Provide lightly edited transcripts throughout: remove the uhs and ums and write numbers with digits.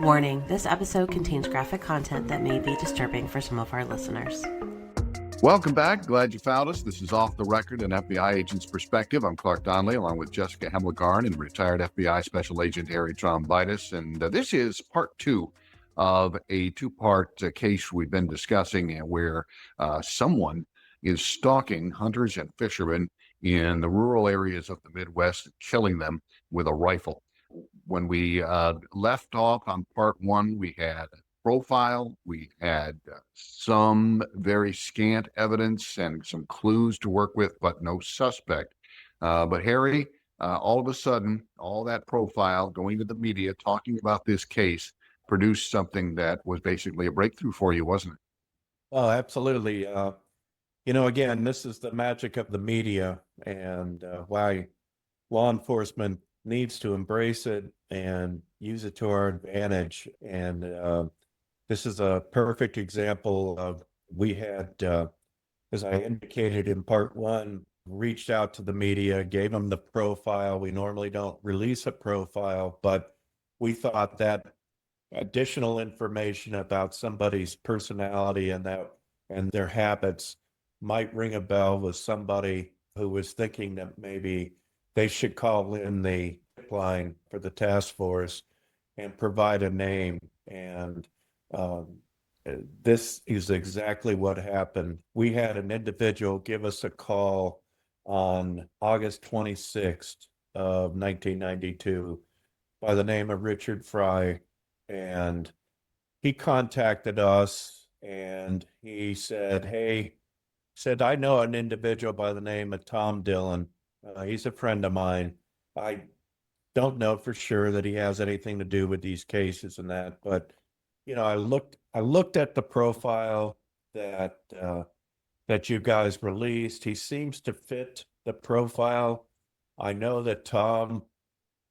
Warning, this episode contains graphic content that may be disturbing for some of our listeners. Welcome back. Glad you found us. This is Off the Record, an FBI agent's perspective. I'm Clark Donnelly, along with Jessica Hemlegarn and retired FBI Special Agent Harry Trombitas. And this is part two of a two-part case we've been discussing where someone is stalking hunters and fishermen in the rural areas of the Midwest, killing them with a rifle. When we left off on part one, we had profile, we had some very scant evidence and some clues to work with, but no suspect. But Harry, all of a sudden, all that profile going to the media, talking about this case, produced something that was basically a breakthrough for you, wasn't it? Oh, absolutely. Again, this is the magic of the media and why law enforcement needs to embrace it and use it to our advantage. And this is a perfect example of we had, as I indicated in part one, reached out to the media, gave them the profile. We normally don't release a profile, but we thought that additional information about somebody's personality and their habits might ring a bell with somebody who was thinking that maybe they should call in the line for the task force and provide a name. And this is exactly what happened. We had an individual give us a call on August 26th of 1992 by the name of Richard Fry. And he contacted us and he said, I know an individual by the name of Tom Dillon. He's a friend of mine. I don't know for sure that he has anything to do with these cases and that, but I looked at the profile that you guys released. He seems to fit the profile. I know that Tom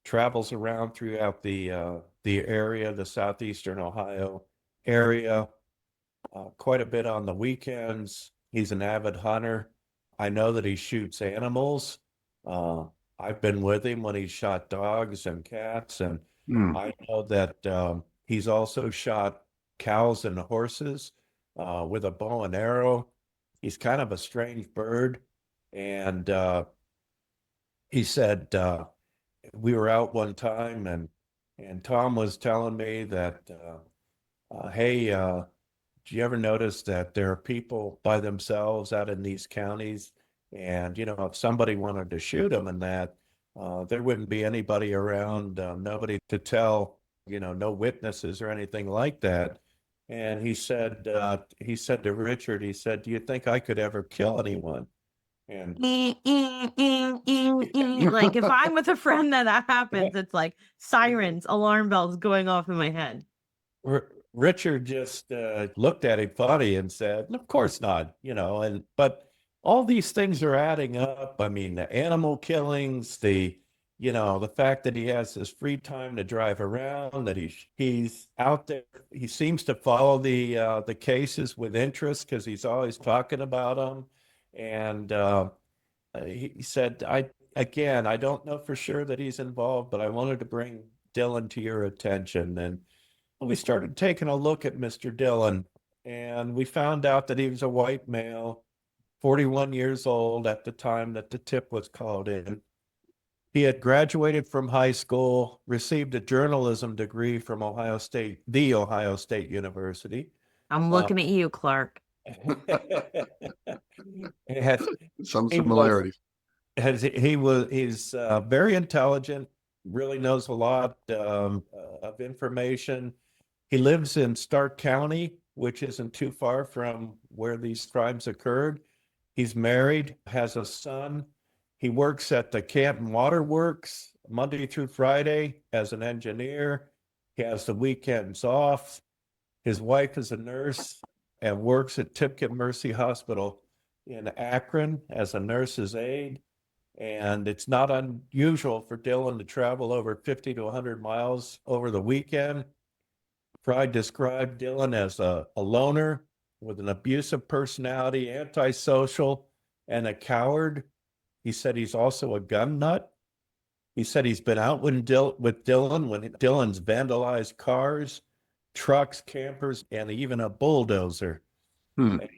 travels around throughout the area, the southeastern Ohio area, quite a bit on the weekends. He's an avid hunter. I know that he shoots animals. I've been with him when he shot dogs and cats, and I know that he's also shot cows and horses with a bow and arrow. He's kind of a strange bird. And he said, we were out one time and Tom was telling me that, hey, do you ever notice that there are people by themselves out in these counties? And, if somebody wanted to shoot them and that, there wouldn't be anybody around, nobody to tell, no witnesses or anything like that. And he said to Richard, he said, do you think I could ever kill anyone? And Like if I'm with a friend that happens, it's like sirens, alarm bells going off in my head. Richard just looked at him funny and said, of course not, but all these things are adding up. I mean, the animal killings, the fact that he has this free time to drive around, that he's out there. He seems to follow the cases with interest because he's always talking about them. And he said, I don't know for sure that he's involved, but I wanted to bring Dillon to your attention. And we started taking a look at Mr. Dillon, and we found out that he was a white male, 41 years old at the time that the tip was called in. He had graduated from high school, received a journalism degree from the Ohio State University. I'm looking at you, Clark. Some similarities. He's very intelligent, really knows a lot of information. He lives in Stark County, which isn't too far from where these crimes occurred. He's married, has a son. He works at the Canton Water Works Monday through Friday as an engineer. He has the weekends off. His wife is a nurse and works at Tipket Mercy Hospital in Akron as a nurse's aide. And it's not unusual for Dillon to travel over 50 to 100 miles over the weekend. Fry described Dillon as a loner with an abusive personality, antisocial, and a coward. He said he's also a gun nut. He said he's been out with Dillon when Dillon's vandalized cars, trucks, campers, and even a bulldozer. Hmm. And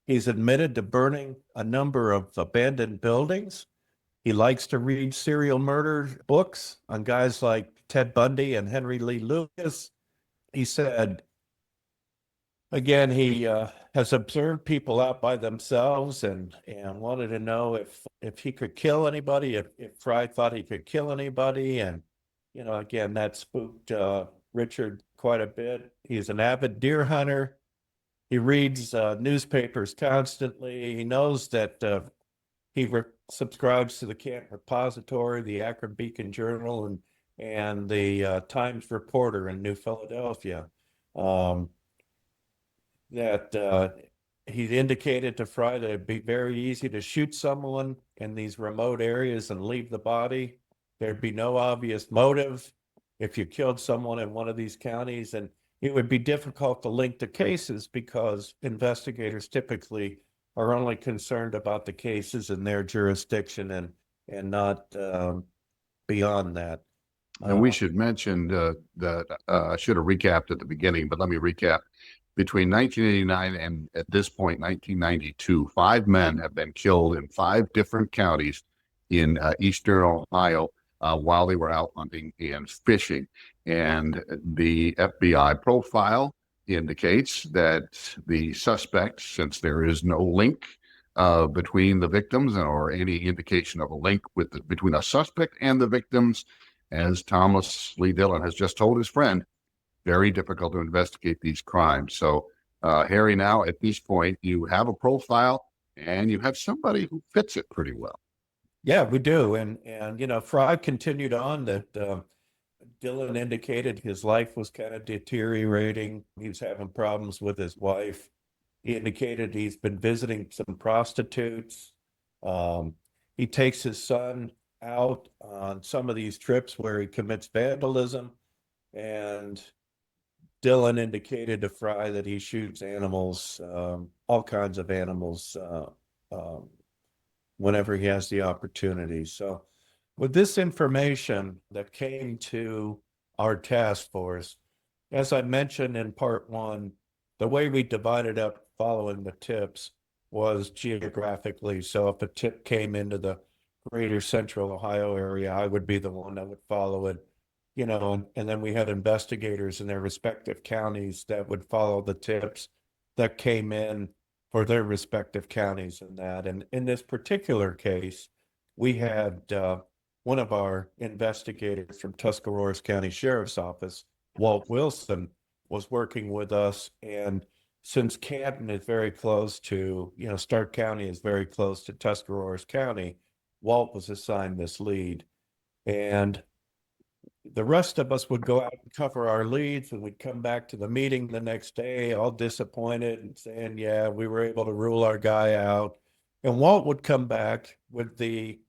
he's admitted to burning a number of abandoned buildings. He likes to read serial murder books on guys like Ted Bundy and Henry Lee Lucas. He said, again, he has observed people out by themselves and wanted to know if he could kill anybody, if Fry thought he could kill anybody. And, again, that spooked Richard quite a bit. He's an avid deer hunter. He reads newspapers constantly. He knows that he subscribes to the Camp Repository, the Akron Beacon Journal, and the Times Reporter in New Philadelphia. That he indicated to Fry that it'd be very easy to shoot someone in these remote areas and leave the body. There'd be no obvious motive if you killed someone in one of these counties, and it would be difficult to link the cases because investigators typically are only concerned about the cases in their jurisdiction and not beyond that. And we should mention that I should have recapped at the beginning, but let me recap. Between 1989 and at this point, 1992, 5 men have been killed in 5 different counties in eastern Ohio while they were out hunting and fishing. And the FBI profile indicates that the suspects, since there is no link between the victims or any indication of a link between a suspect and the victims, as Thomas Lee Dillon has just told his friend, very difficult to investigate these crimes. So, Harry, now at this point, you have a profile and you have somebody who fits it pretty well. Yeah, we do. And Fry continued on that Dillon indicated his life was kind of deteriorating. He was having problems with his wife. He indicated he's been visiting some prostitutes. He takes his son out on some of these trips where he commits vandalism. And Dillon indicated to Fry that he shoots animals, all kinds of animals, whenever he has the opportunity. So with this information that came to our task force, as I mentioned in part 1, the way we divided up following the tips was geographically. So if a tip came into the greater central Ohio area, I would be the one that would follow it. And then we had investigators in their respective counties that would follow the tips that came in for their respective counties and that. And in this particular case, we had one of our investigators from Tuscarawas County Sheriff's Office, Walt Wilson, was working with us. And since Canton is very close to, Stark County is very close to Tuscarawas County, Walt was assigned this lead. And the rest of us would go out and cover our leads, and we'd come back to the meeting the next day all disappointed and saying, yeah, we were able to rule our guy out. And Walt would come back with he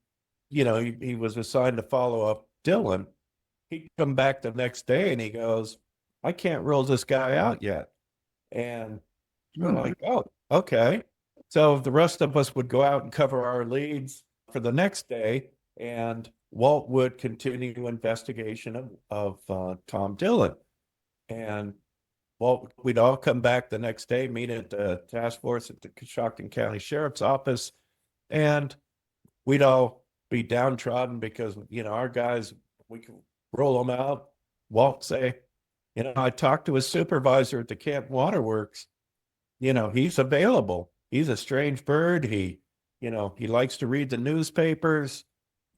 was assigned to follow up Dillon. He'd come back the next day and he goes, I can't rule this guy out yet. And we're like, oh, okay. So the rest of us would go out and cover our leads for the next day, and Walt would continue investigation of Tom Dillon. And we'd all come back the next day, meet at the task force at the Coshocton County Sheriff's Office, and we'd all be downtrodden because, our guys, we could roll them out. Walt say, I talked to his supervisor at the Camp Waterworks. He's available. He's a strange bird. He likes to read the newspapers.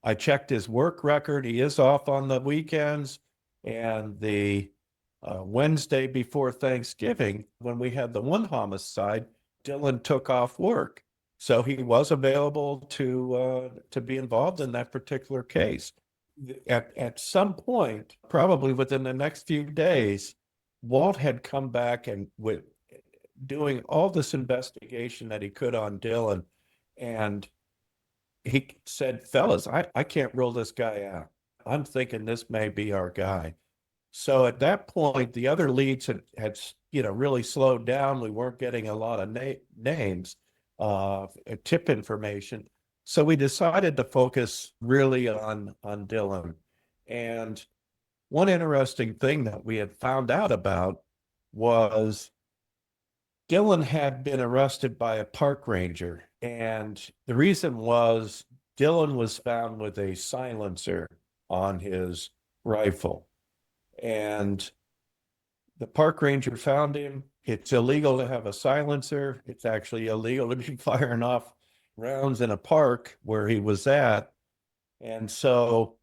I checked his work record. He is off on the weekends. And the Wednesday before Thanksgiving, when we had the one homicide, Dillon took off work. So he was available to be involved in that particular case. At some point, probably within the next few days, Walt had come back and with doing all this investigation that he could on Dillon. And he said, fellas, I can't rule this guy out. I'm thinking this may be our guy. So at that point, the other leads had really slowed down. We weren't getting a lot of names, tip information. So we decided to focus really on Dillon. And one interesting thing that we had found out about was Dillon had been arrested by a park ranger. And the reason was Dillon was found with a silencer on his rifle. And the park ranger found him. It's illegal to have a silencer. It's actually illegal to be firing off rounds in a park where he was at. And so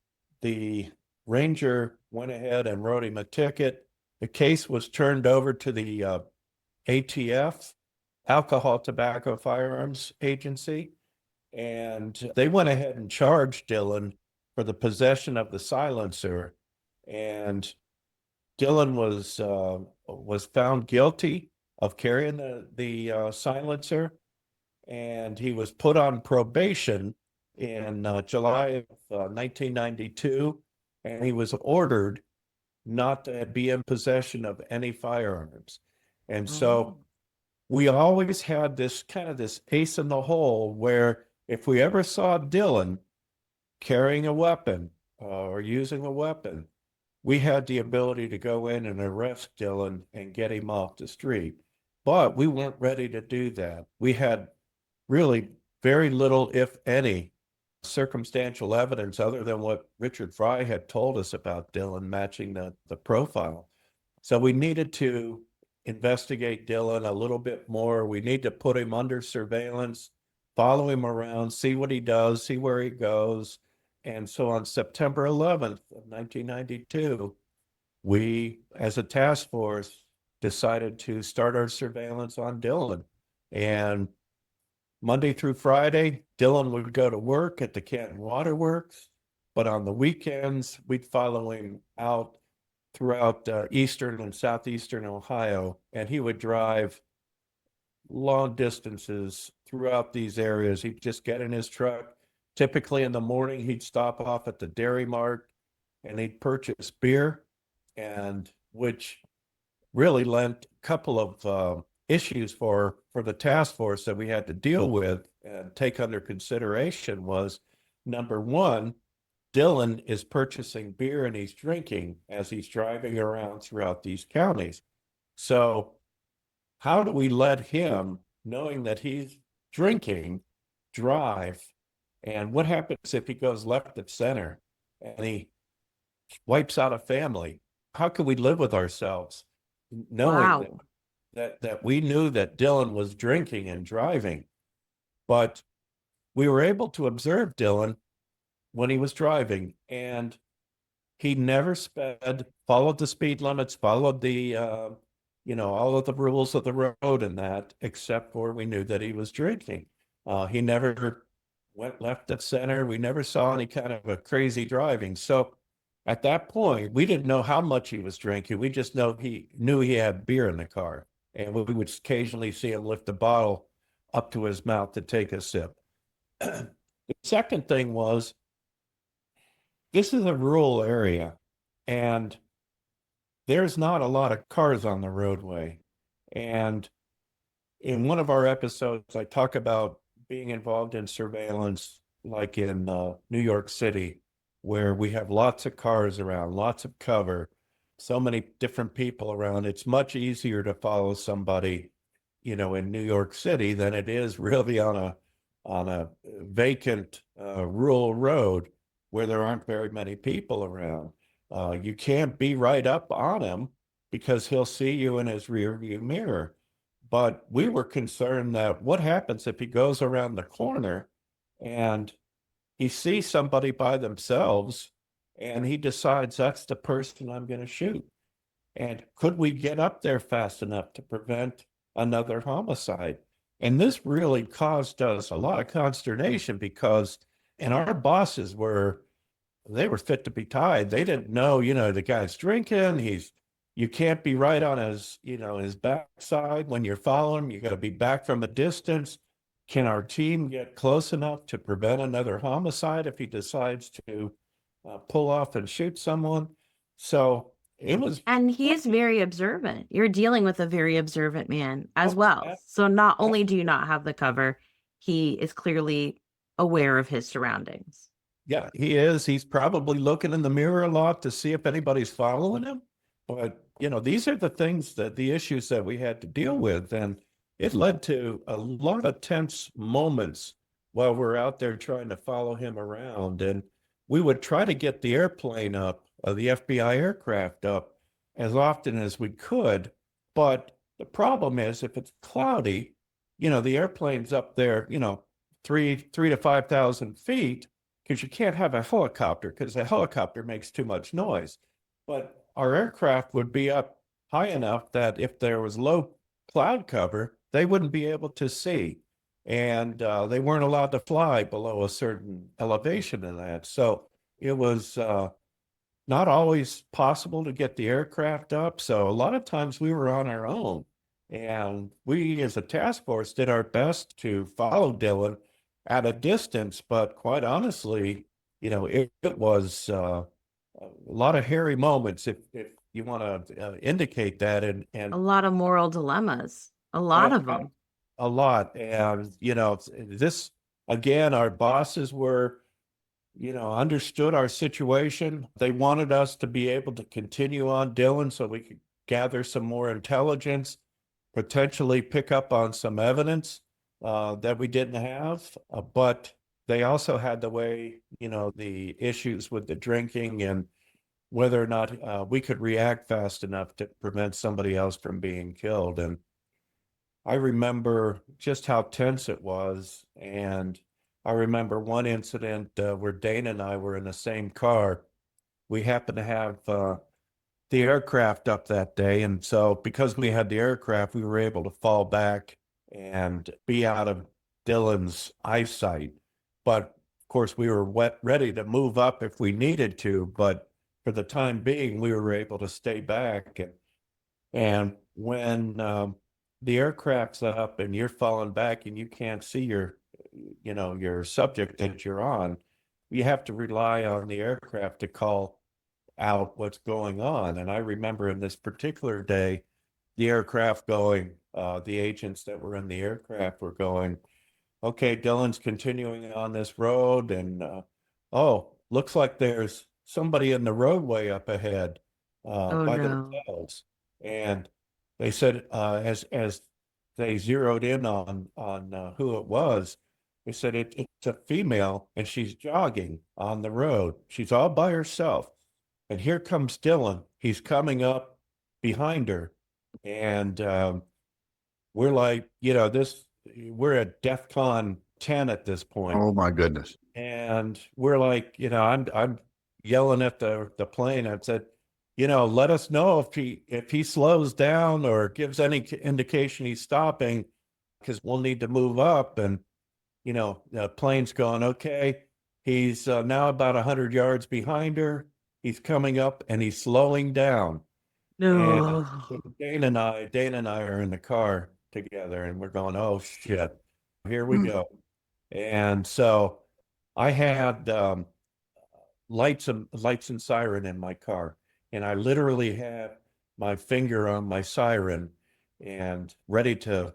the ranger went ahead and wrote him a ticket. The case was turned over to the ATF, Alcohol, Tobacco, Firearms Agency, and they went ahead and charged Dillon for the possession of the silencer. And Dillon was found guilty of carrying the silencer, and he was put on probation in July of 1992, and he was ordered not to be in possession of any firearms. And so we always had this kind of this ace in the hole where if we ever saw Dillon carrying a weapon or using a weapon, we had the ability to go in and arrest Dillon and get him off the street. But we weren't ready to do that. We had really very little, if any, circumstantial evidence other than what Richard Fry had told us about Dillon matching the profile. So we needed to investigate Dillon a little bit more. We need to put him under surveillance, follow him around, see what he does, see where he goes. And so on September 11th of 1992, we, as a task force, decided to start our surveillance on Dillon. And Monday through Friday, Dillon would go to work at the Canton Water Works, but on the weekends, we'd follow him out throughout eastern and southeastern Ohio, and he would drive long distances throughout these areas. He'd just get in his truck. Typically in the morning, he'd stop off at the Dairy Mart and he'd purchase beer, and which really lent a couple of issues for the task force that we had to deal with and take under consideration was, number one, Dillon is purchasing beer and he's drinking as he's driving around throughout these counties. So how do we let him, knowing that he's drinking, drive? And what happens if he goes left of center and he wipes out a family? How can we live with ourselves knowing that we knew that Dillon was drinking and driving? But we were able to observe Dillon when he was driving, and he never sped, followed the speed limits, followed the all of the rules of the road and that, except for we knew that he was drinking. He never went left of center. We never saw any kind of a crazy driving. So at that point, we didn't know how much he was drinking. We just knew he had beer in the car, and we would occasionally see him lift the bottle up to his mouth to take a sip. The second thing was, this is a rural area, and there's not a lot of cars on the roadway. And in one of our episodes, I talk about being involved in surveillance, like in New York City, where we have lots of cars around, lots of cover, so many different people around. It's much easier to follow somebody, in New York City than it is really on a vacant rural road where there aren't very many people around. You can't be right up on him because he'll see you in his rear view mirror. But we were concerned that what happens if he goes around the corner and he sees somebody by themselves and he decides that's the person I'm going to shoot? And could we get up there fast enough to prevent another homicide? And this really caused us a lot of consternation because, and our bosses they were fit to be tied. They didn't know, the guy's drinking. You can't be right on his, his backside when you're following him. You got to be back from a distance. Can our team get close enough to prevent another homicide if he decides to pull off and shoot someone? So it was. And he is very observant. You're dealing with a very observant man as well. So not only do you not have the cover, he is clearly aware of his surroundings. Yeah, he is. He's probably looking in the mirror a lot to see if anybody's following him. But, these are the things the issues that we had to deal with. And it led to a lot of tense moments while we're out there trying to follow him around. And we would try to get the airplane up, the FBI aircraft up as often as we could. But the problem is if it's cloudy, the airplane's up there, 3 to 5,000 feet, because you can't have a helicopter because a helicopter makes too much noise. But our aircraft would be up high enough that if there was low cloud cover, they wouldn't be able to see. And they weren't allowed to fly below a certain elevation in that. So it was not always possible to get the aircraft up. So a lot of times we were on our own. And we as a task force did our best to follow Dillon at a distance, but quite honestly, it was a lot of hairy moments, if you want to indicate that, and A lot of moral dilemmas, a lot of them. a lot. And this again, our bosses were, understood our situation. They wanted us to be able to continue on Dillon so we could gather some more intelligence, potentially pick up on some evidence that we didn't have, but they also had the way, the issues with the drinking and whether or not we could react fast enough to prevent somebody else from being killed. And I remember just how tense it was. And I remember one incident where Dana and I were in the same car. We happened to have the aircraft up that day. And so because we had the aircraft, we were able to fall back and be out of Dillon's eyesight. But of course, we were ready to move up if we needed to. But for the time being, we were able to stay back. And when the aircraft's up and you're falling back and you can't see your subject that you're on, you have to rely on the aircraft to call out what's going on. And I remember in this particular day, the aircraft going, the agents that were in the aircraft were going, okay, Dillon's continuing on this road, and looks like there's somebody in the roadway up ahead Oh by no. themselves. And they said as they zeroed in on who it was, they said it's a female and she's jogging on the road. She's all by herself. And here comes Dillon. He's coming up behind her. And we're like, we're at DEFCON 10 at this point. Oh my goodness. And we're like, I'm yelling at the plane. I said, let us know if he slows down or gives any indication he's stopping, because we'll need to move up. And, the plane's going, okay, he's now about 100 yards behind her. He's coming up and he's slowing down. No. And so Dana and I are in the car together and we're going, oh shit, here we go. And so I had lights and siren in my car, and I literally had my finger on my siren and ready to,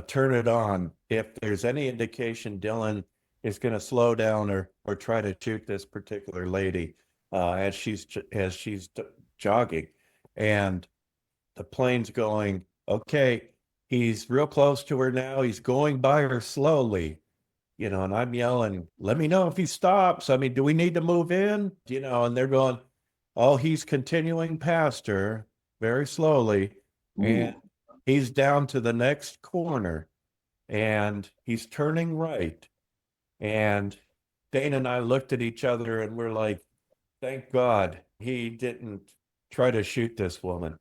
turn it on if there's any indication Dillon is going to slow down or try to shoot this particular lady as she's jogging. And the plane's going, okay, he's real close to her now. He's going by her slowly, and I'm yelling, let me know if he stops. I mean, do we need to move in? And they're going, oh, he's continuing past her very slowly. Ooh. And he's down to the next corner and he's turning right. And Dana and I looked at each other and we're like, thank God he didn't try to shoot this woman.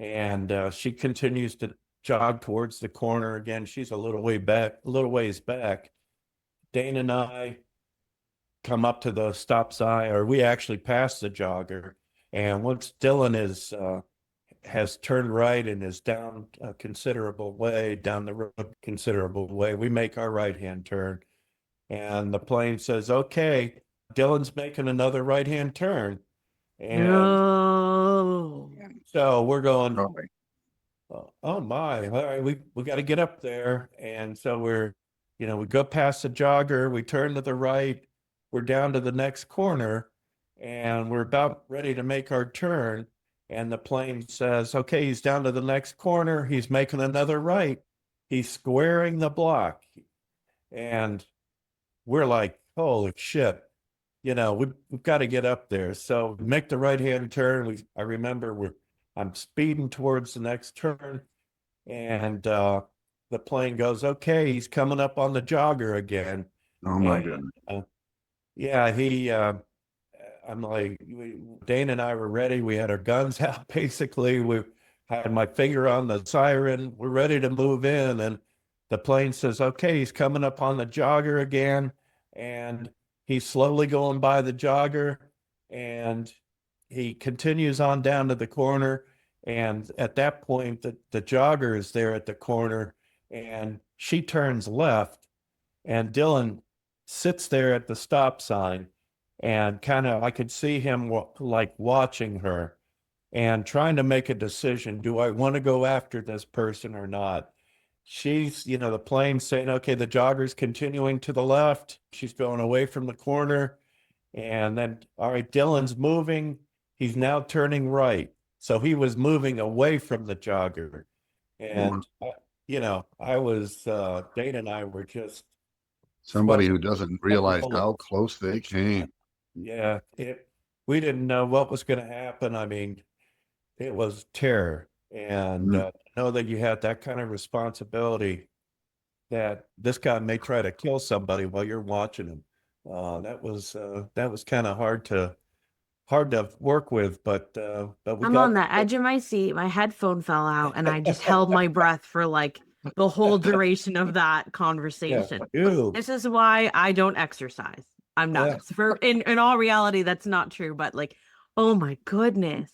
And she continues to jog towards the corner again. She's a little ways back. Dana and I come up to the stop sign, or we actually pass the jogger. And once Dillon has turned right and is down a considerable way, down the road considerable way, we make our right-hand turn. And the plane says, okay, Dillon's making another right-hand turn. And No. so we're going, Oh, oh my, all right, we got to get up there. And so we're we go past the jogger, we turn to the right, we're down to the next corner, and we're about ready to make our turn. And the plane says, okay, he's down to the next corner. He's making another right. He's squaring the block. And we're like, holy shit, we've got to get up there. So we make the right-hand turn. I remember I'm speeding towards the next turn, and the plane goes, okay, he's coming up on the jogger again. Oh my And, goodness. yeah, I'm like, Dane and I were ready. We had our guns out, basically. We had my finger on the siren. We're ready to move in. And the plane says, okay, he's coming up on the jogger again. And he's slowly going by the jogger. And he continues on down to the corner. And at that point, the jogger is there at the corner. And she turns left. And Dillon sits there at the stop sign. And kind of, I could see him like watching her and trying to make a decision. Do I want to go after this person or not? She's, the plane saying, okay, the jogger's continuing to the left. She's going away from the corner. And then, all right, Dillon's moving. He's now turning right. So he was moving away from the jogger. And, I was, Dana and I were just. Somebody who doesn't realize how close they came. Yeah, we didn't know what was going to happen. I mean, it was terror. And know that you had that kind of responsibility, that this guy may try to kill somebody while you're watching him. That was kind of hard to work with, but I'm on the edge of my seat. My headphone fell out, and I just held my breath for like the whole duration of that conversation. Yeah. This is why I don't exercise. I'm not in all reality, that's not true, but like, oh my goodness.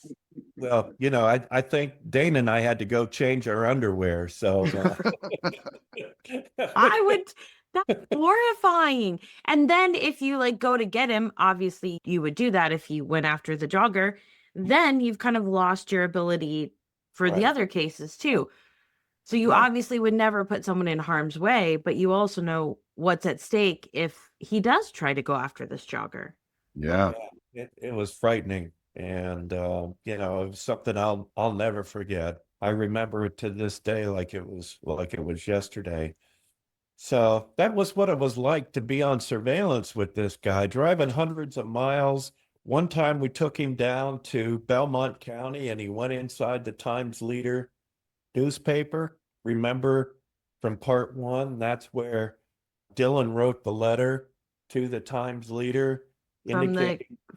Well, I think Dane and I had to go change our underwear. So that's horrifying. And then if you like go to get him, obviously you would do that if you went after the jogger, then you've kind of lost your ability for the other cases too. So you obviously would never put someone in harm's way, but you also know what's at stake if he does try to go after this jogger. Yeah. It was frightening. And, it was something I'll never forget. I remember it to this day like it was yesterday. So that was what it was like to be on surveillance with this guy, driving hundreds of miles. One time we took him down to Belmont County, and he went inside the Times-Leader newspaper. Remember from part one, that's where Dillon wrote the letter to the Times-Leader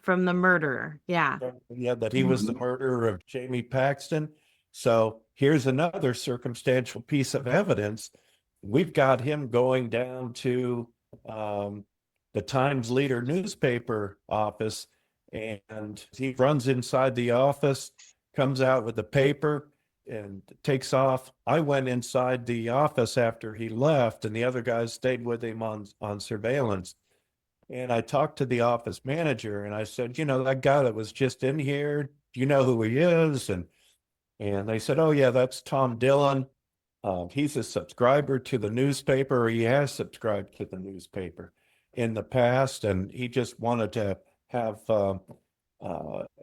from the murderer. Yeah. That he was the murderer of Jamie Paxton. So here's another circumstantial piece of evidence. We've got him going down to the Times-Leader newspaper office, and he runs inside the office, comes out with the paper, and takes off. I went inside the office after he left, and the other guys stayed with him on surveillance. And I talked to the office manager, and I said, that guy that was just in here, do you know who he is? And they said, oh yeah, that's Tom Dillon. He's a subscriber to the newspaper, or he has subscribed to the newspaper in the past, and he just wanted to have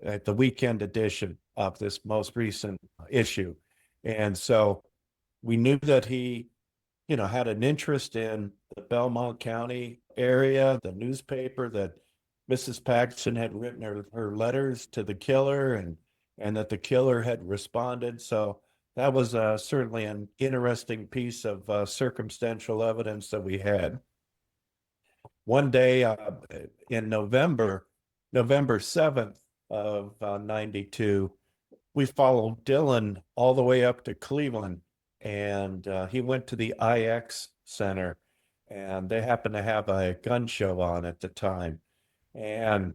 at the weekend edition of this most recent issue. And so we knew that he, had an interest in the Belmont County area, the newspaper, that Mrs. Paxton had written her letters to the killer, and that the killer had responded. So that was certainly an interesting piece of circumstantial evidence that we had. One day in November 7th of 92, we followed Dillon all the way up to Cleveland, and he went to the IX Center, and they happened to have a gun show on at the time. And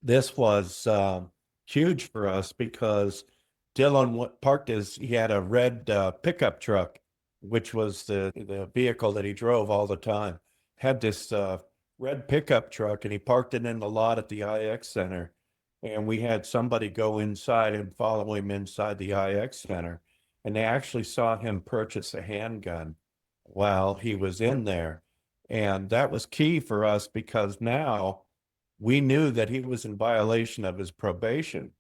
this was huge for us because Dillon he had a red pickup truck, which was the vehicle that he drove all the time. Had this red pickup truck, and he parked it in the lot at the IX Center. And we had somebody go inside and follow him inside the IX Center. And they actually saw him purchase a handgun while he was in there. And that was key for us because now we knew that he was in violation of his probation.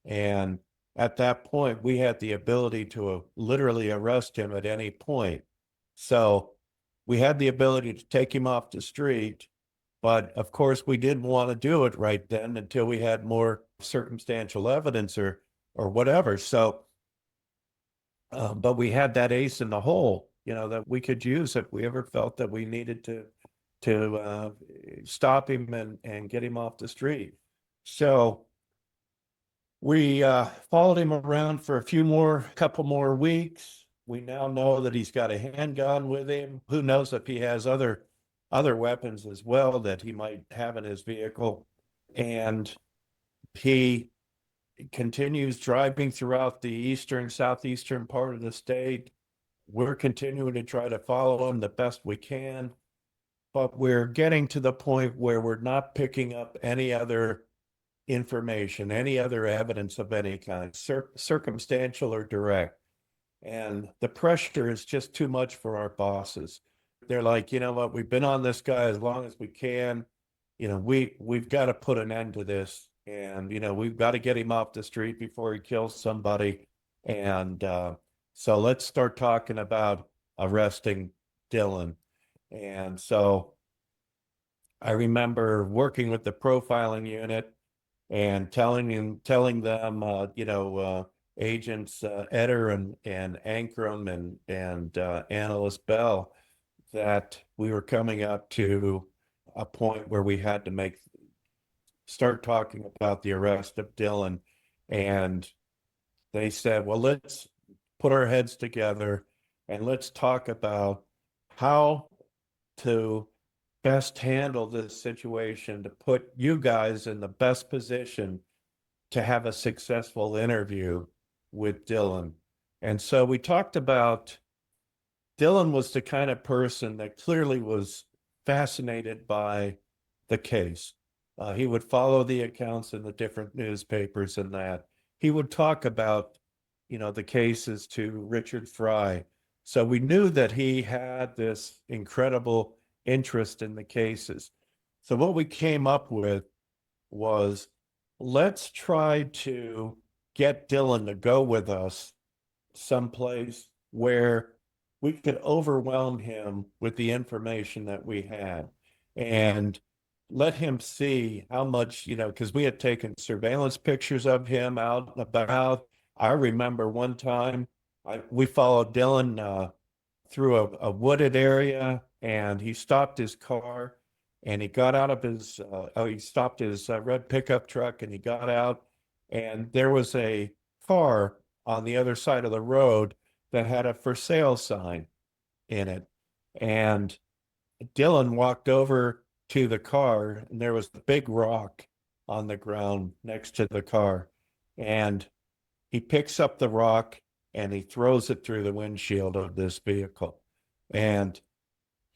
And at that point, we had the ability to literally arrest him at any point. So we had the ability to take him off the street. But of course, we didn't want to do it right then until we had more circumstantial evidence or whatever. So, but we had that ace in the hole, that we could use if we ever felt that we needed to stop him and get him off the street. So we followed him around for a couple more weeks. We now know that he's got a handgun with him. Who knows if he has other weapons as well that he might have in his vehicle. And he continues driving throughout the southeastern part of the state. We're continuing to try to follow him the best we can, but we're getting to the point where we're not picking up any other information, any other evidence of any kind, circumstantial or direct. And the pressure is just too much for our bosses. They're like, you know what, we've been on this guy as long as we can. We've got to put an end to this. And, we've got to get him off the street before he kills somebody. And so let's start talking about arresting Dillon. And so I remember working with the profiling unit and telling them, agents Eder and Ankrum and Analyst Bell, that we were coming up to a point where we had to start talking about the arrest of Dillon. And they said, well, let's put our heads together and let's talk about how to best handle this situation to put you guys in the best position to have a successful interview with Dillon. And so we talked about Dillon was the kind of person that clearly was fascinated by the case. He would follow the accounts in the different newspapers and that. He would talk about, the cases to Richard Fry. So we knew that he had this incredible interest in the cases. So what we came up with was, let's try to get Dillon to go with us someplace where we could overwhelm him with the information that we had and let him see how much, because we had taken surveillance pictures of him out and about. I remember one time we followed Dillon through a wooded area, and he stopped his car and he got out of he stopped his red pickup truck, and he got out, and there was a car on the other side of the road that had a for sale sign in it. And Dillon walked over to the car, and there was a big rock on the ground next to the car. And he picks up the rock and he throws it through the windshield of this vehicle. And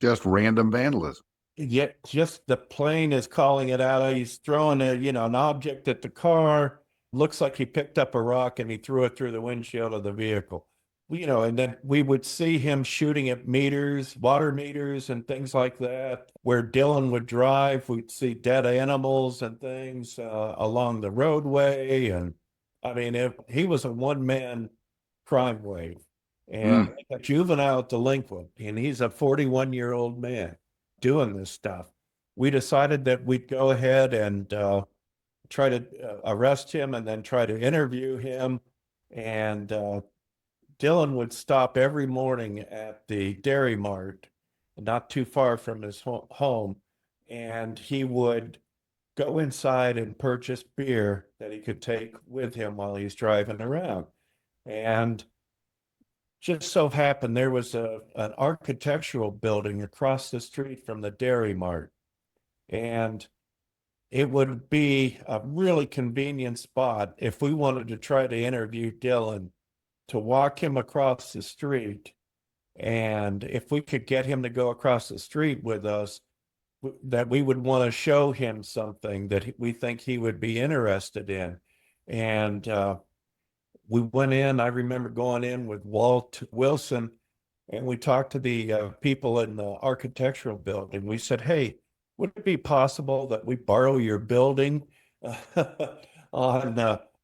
just random vandalism. Yet just the plane is calling it out. He's throwing an object at the car. Looks like he picked up a rock and he threw it through the windshield of the vehicle. And then we would see him shooting at meters, water meters and things like that. Where Dillon would drive, we'd see dead animals and things along the roadway. And I mean, he was a one-man crime wave and a juvenile delinquent. And he's a 41-year-old man doing this stuff. We decided that we'd go ahead and try to arrest him and then try to interview him. And Dillon would stop every morning at the Dairy Mart, not too far from his home, and he would go inside and purchase beer that he could take with him while he's driving around. And just so happened there was an architectural building across the street from the Dairy Mart. And it would be a really convenient spot if we wanted to try to interview Dillon, to walk him across the street. And if we could get him to go across the street with us, that we would want to show him something that we think he would be interested in. And we went in, I remember going in with Walt Wilson, and we talked to the people in the architectural building. We said, hey, would it be possible that we borrow your building on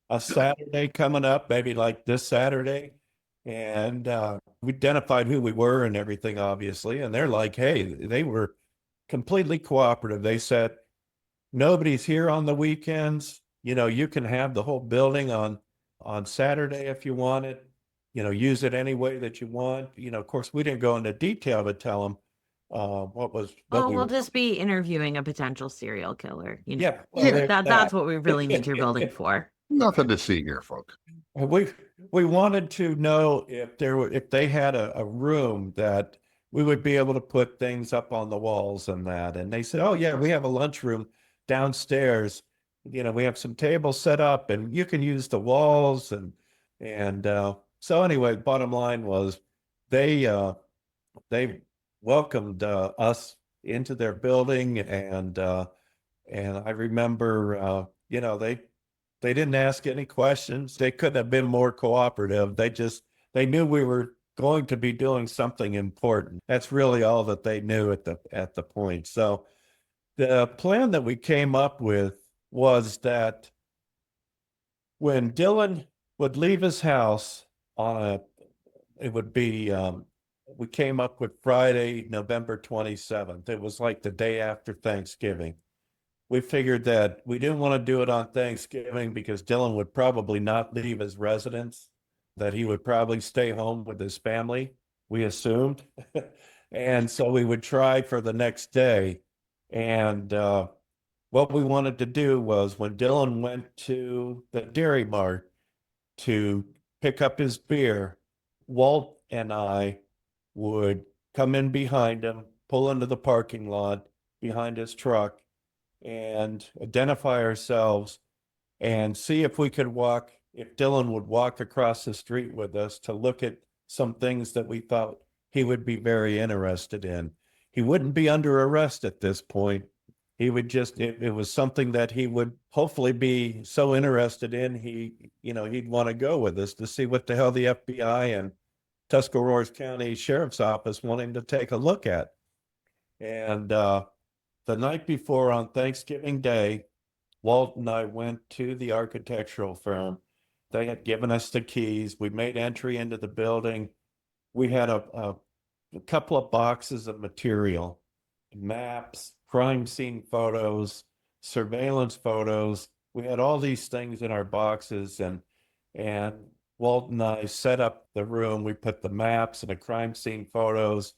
a Saturday coming up, maybe like this Saturday? And we identified who we were and everything, obviously. And they're like, hey, they were completely cooperative. They said, nobody's here on the weekends. You can have the whole building on Saturday if you want it. Use it any way that you want. Of course, we didn't go into detail to tell them what We'll just be interviewing a potential serial killer. Yeah, that's what we really need your building for. Nothing to see here, folks. We wanted to know if they had a room that we would be able to put things up on the walls and that. And they said, oh yeah, we have a lunchroom downstairs. We have some tables set up and you can use the walls. And so anyway, bottom line was they welcomed us into their building. And I remember, they didn't ask any questions. They couldn't have been more cooperative. They knew we were going to be doing something important. That's really all that they knew at the point. So the plan that we came up with was that when Dillon would leave his house it would be, we came up with Friday, November 27th. It was like the day after Thanksgiving. We figured that we didn't want to do it on Thanksgiving because Dillon would probably not leave his residence, that he would probably stay home with his family, we assumed. And so we would try for the next day. And what we wanted to do was when Dillon went to the Dairy Mart to pick up his beer, Walt and I would come in behind him, pull into the parking lot behind his truck, and identify ourselves and see if Dillon would walk across the street with us to look at some things that we thought he would be very interested in. He wouldn't be under arrest at this point. He would it was something that he would hopefully be so interested in, he'd want to go with us to see what the hell the FBI and Tuscarawas County Sheriff's Office wanted to take a look at. And the night before, on Thanksgiving Day, Walt and I went to the architectural firm. They had given us the keys. We made entry into the building. We had a couple of boxes of material, maps, crime scene photos, surveillance photos. We had all these things in our boxes, and Walt and I set up the room. We put the maps and the crime scene photos,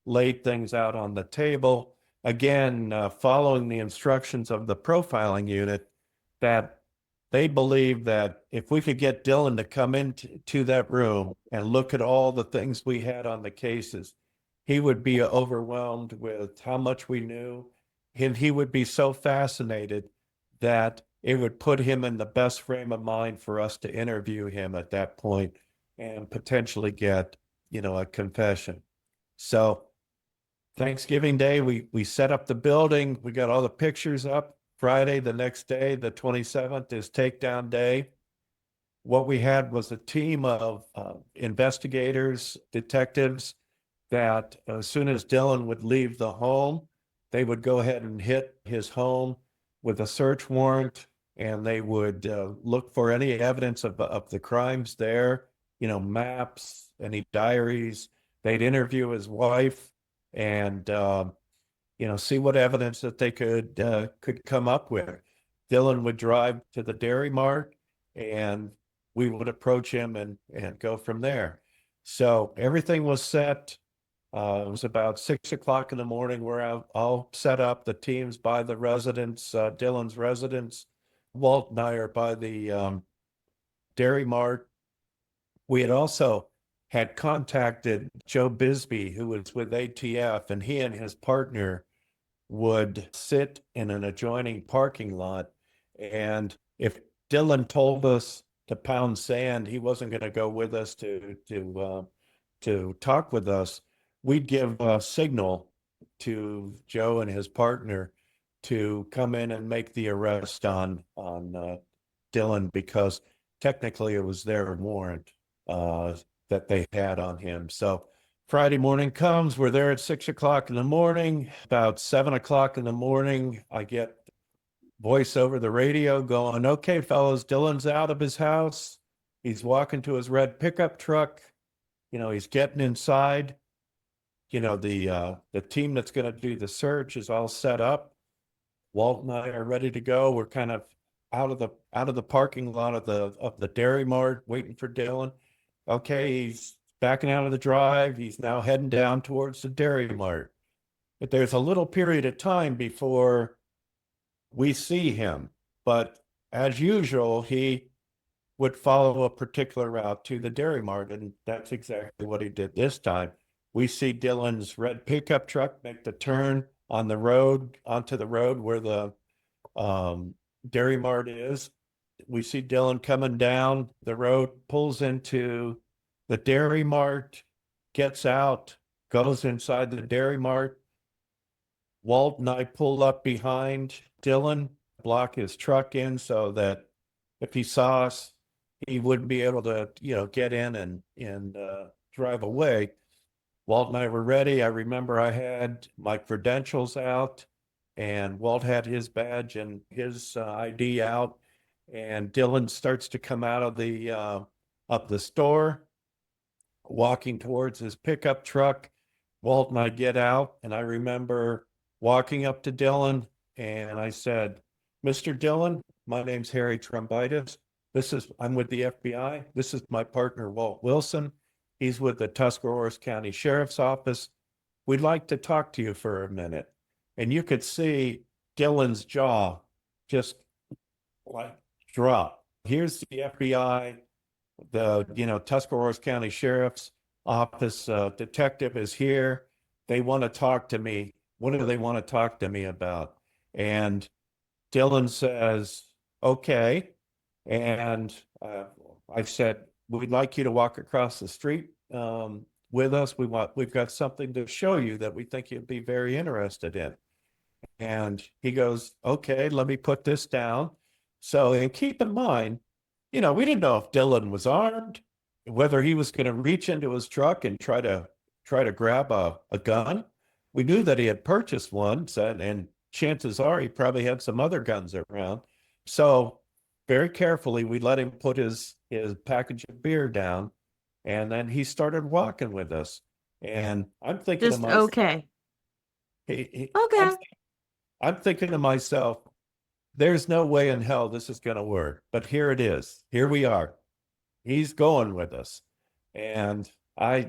laid things out on the table. Again, following the instructions of the profiling unit, that they believed that if we could get Dillon to come into that room and look at all the things we had on the cases, he would be overwhelmed with how much we knew. And he would be so fascinated that it would put him in the best frame of mind for us to interview him at that point and potentially get, a confession. So Thanksgiving Day, we set up the building. We got all the pictures up. Friday, the next day, the 27th, is Takedown Day. What we had was a team of investigators, detectives, that as soon as Dillon would leave the home, they would go ahead and hit his home with a search warrant, and they would look for any evidence of the crimes there, maps, any diaries. They'd interview his wife and see what evidence that they could come up with. Dillon would drive to the Dairy Mart, and we would approach him and go from there. So everything was set. It was about 6 o'clock in the morning. We're out, all set up. The team's by the residence, Dillon's residence. Walt and I are by the Dairy Mart. We had also had contacted Joe Bisbee, who was with ATF, and he and his partner would sit in an adjoining parking lot. And if Dillon told us to pound sand, he wasn't going to go with us to talk with us. We'd give a signal to Joe and his partner to come in and make the arrest on Dillon, because technically it was their warrant that they had on him. So Friday morning comes, we're there at 6 o'clock in the morning. About 7 o'clock in the morning, I get voice over the radio going, okay, fellas, Dillon's out of his house. He's walking to his red pickup truck. He's getting inside. The team that's going to do the search is all set up. Walt and I are ready to go. We're kind of out of the parking lot of the Dairy Mart, waiting for Dillon. Okay, he's backing out of the drive. He's now heading down towards the Dairy Mart. But there's a little period of time before we see him. But as usual, he would follow a particular route to the Dairy Mart, and that's exactly what he did this time. We see Dillon's red pickup truck make the turn on the road, onto the road where the Dairy Mart is. We see Dillon coming down the road, pulls into the Dairy Mart, gets out, goes inside the Dairy Mart. Walt and I pull up behind Dillon, block his truck in so that if he saw us, he wouldn't be able to, get in and drive away. Walt and I were ready. I remember I had my credentials out, and Walt had his badge and his ID out, and Dillon starts to come out of the store, walking towards his pickup truck. Walt and I get out, and I remember walking up to Dillon, and I said, Mr. Dillon, my name's Harry Trombitas. I'm with the FBI. This is my partner, Walt Wilson. He's with the Tuscarawas County Sheriff's Office. We'd like to talk to you for a minute. And you could see Dillon's jaw just like drop. Here's the FBI, the Tuscarawas County Sheriff's Office detective is here. They want to talk to me. What do they want to talk to me about? And Dillon says, okay. And I said, we'd like you to walk across the street with us. We've got something to show you that we think you'd be very interested in. And he goes, okay, let me put this down. So, and keep in mind, we didn't know if Dillon was armed, whether he was going to reach into his truck and try to grab a gun. We knew that he had purchased one, and chances are he probably had some other guns around. So very carefully, we let him put his package of beer down, and then he started walking with us. And I'm thinking Just to myself, okay. Okay. I'm thinking to myself, there's no way in hell this is going to work. But here it is. Here we are. He's going with us. And I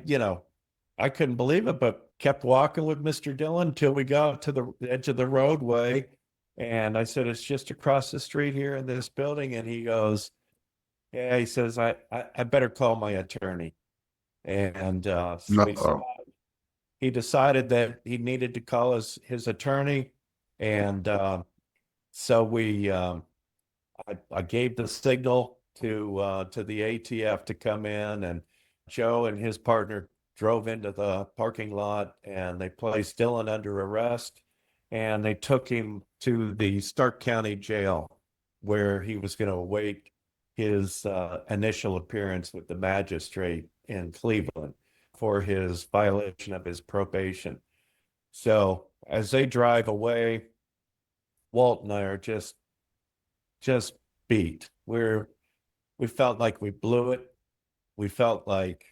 couldn't believe it, but kept walking with Mr. Dillon until we got to the edge of the roadway. And I said, it's just across the street here in this building. And he goes, yeah, he says, I better call my attorney. And so he decided that he needed to call his attorney. And so I gave the signal to the ATF to come in, and Joe and his partner drove into the parking lot, and they placed Dillon under arrest, and they took him to the Stark County Jail, where he was going to await his initial appearance with the magistrate in Cleveland for his violation of his probation. So as they drive away, Walt and I are just beat. We felt like we blew it. We felt like,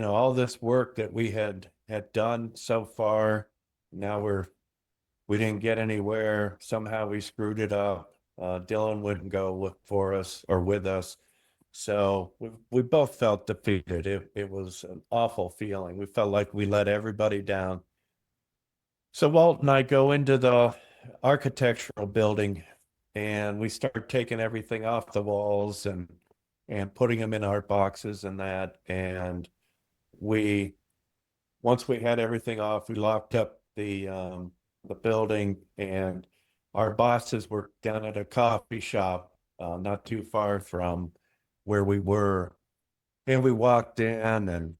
all this work that we had done so far, now we didn't get anywhere. Somehow we screwed it up. Dillon wouldn't go for us or with us. So we both felt defeated. It was an awful feeling. We felt like we let everybody down. So Walt and I go into the architectural building, and we start taking everything off the walls and putting them in art boxes and that. And once we had everything off, we locked up the building, and our bosses were down at a coffee shop not too far from where we were. And we walked in, and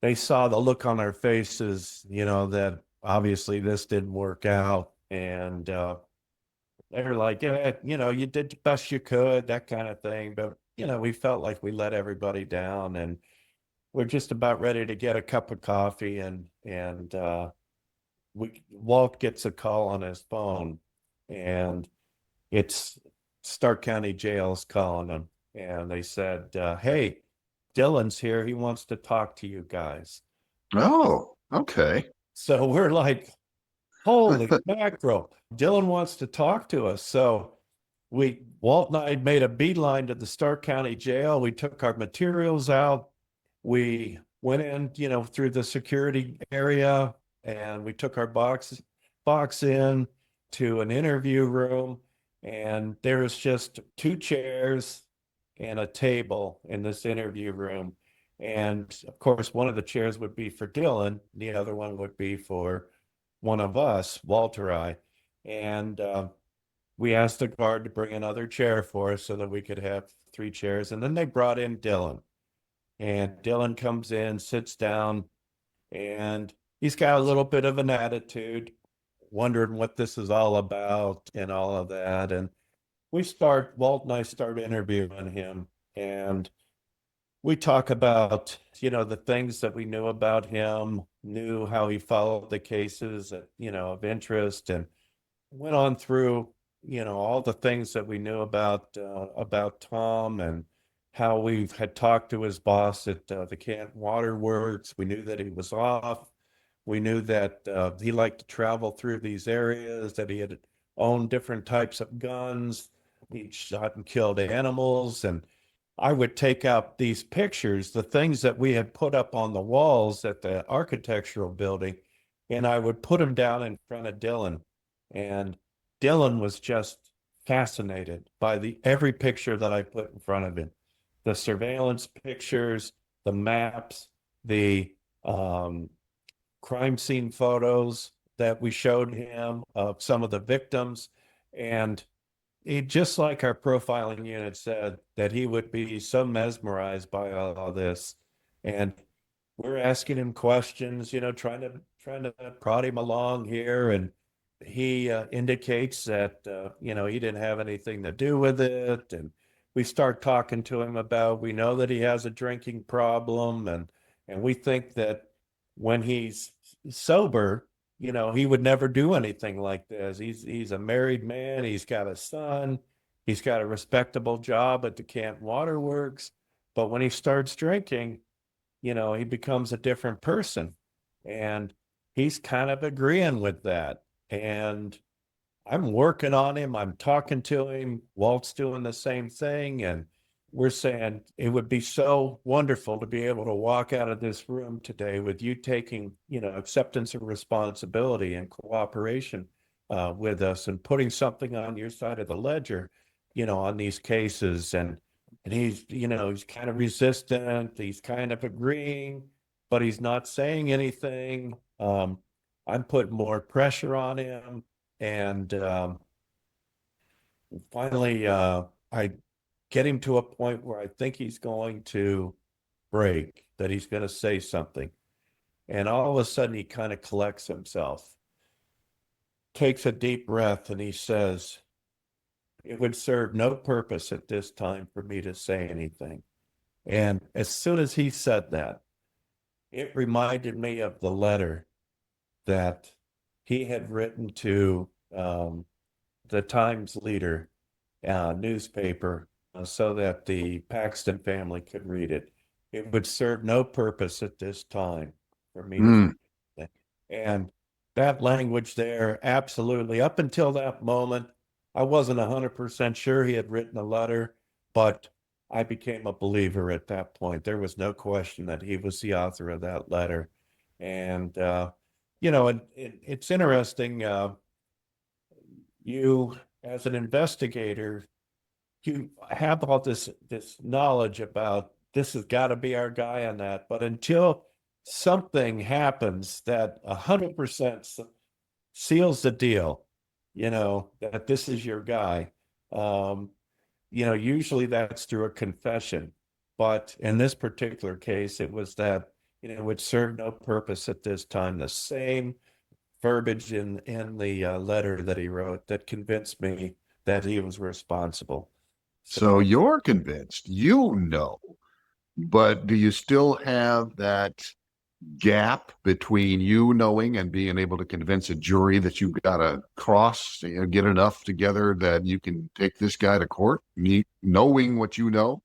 they saw the look on our faces, that obviously this didn't work out. And they were like, yeah, you did the best you could, that kind of thing. But, we felt like we let everybody down. And we're just about ready to get a cup of coffee, and Walt gets a call on his phone, and it's Stark County Jail's calling him, and they said, "Hey, Dillon's here. He wants to talk to you guys." Oh, okay. So we're like, "Holy mackerel! Dillon wants to talk to us." So Walt and I made a beeline to the Stark County Jail. We took our materials out. We went in, through the security area, and we took our box in to an interview room, and there was just 2 chairs and a table in this interview room. And of course, one of the chairs would be for Dillon, the other one would be for one of us, Walter, I. And we asked the guard to bring another chair for us so that we could have 3 chairs. And then they brought in Dillon. And Dillon comes in, sits down, and he's got a little bit of an attitude, wondering what this is all about and all of that. And Walt and I start interviewing him, and we talk about, the things that we knew about him, knew how he followed the cases that, of interest, and went on through, all the things that we knew about Tom, and how we had talked to his boss at the Canton Water Works. We knew that he was off. We knew that he liked to travel through these areas, that he had owned different types of guns. He shot and killed animals. And I would take out these pictures, the things that we had put up on the walls at the architectural building, and I would put them down in front of Dillon. And Dillon was just fascinated by every picture that I put in front of him. The surveillance pictures, the maps, the crime scene photos that we showed him of some of the victims. And just like our profiling unit said, that he would be so mesmerized by all this. And we're asking him questions, trying to prod him along here. And he indicates that, he didn't have anything to do with it. And we start talking to him about, we know that he has a drinking problem, and we think that when he's sober, he would never do anything like this. He's a married man. He's got a son. He's got a respectable job at the Canton Water Works. But when he starts drinking, he becomes a different person. And he's kind of agreeing with that. And I'm working on him. I'm talking to him. Walt's doing the same thing. And we're saying it would be so wonderful to be able to walk out of this room today with you taking, acceptance of responsibility and cooperation with us, and putting something on your side of the ledger, on these cases. And he's, he's kind of resistant. He's kind of agreeing, but he's not saying anything. I'm putting more pressure on him. And finally, I get him to a point where I think he's going to break, that he's going to say something. And all of a sudden, he kind of collects himself, takes a deep breath, and he says, "It would serve no purpose at this time for me to say anything." And as soon as he said that, it reminded me of the letter that he had written to the Times Leader newspaper, so that the Paxton family could read it. It would serve no purpose at this time for me to say anything. And that language there, absolutely, up until that moment, I wasn't 100% sure he had written a letter, but I became a believer at that point. There was no question that he was the author of that letter. And it's interesting. You, as an investigator, you have all this knowledge about, this has got to be our guy on that. But until something happens that 100% seals the deal, that this is your guy, usually that's through a confession. But in this particular case, it was that, it would serve no purpose at this time. The same verbiage in the letter that he wrote that convinced me that he was responsible. So you're convinced, But do you still have that gap between you knowing and being able to convince a jury that you've got to get enough together that you can take this guy to court, knowing what you know?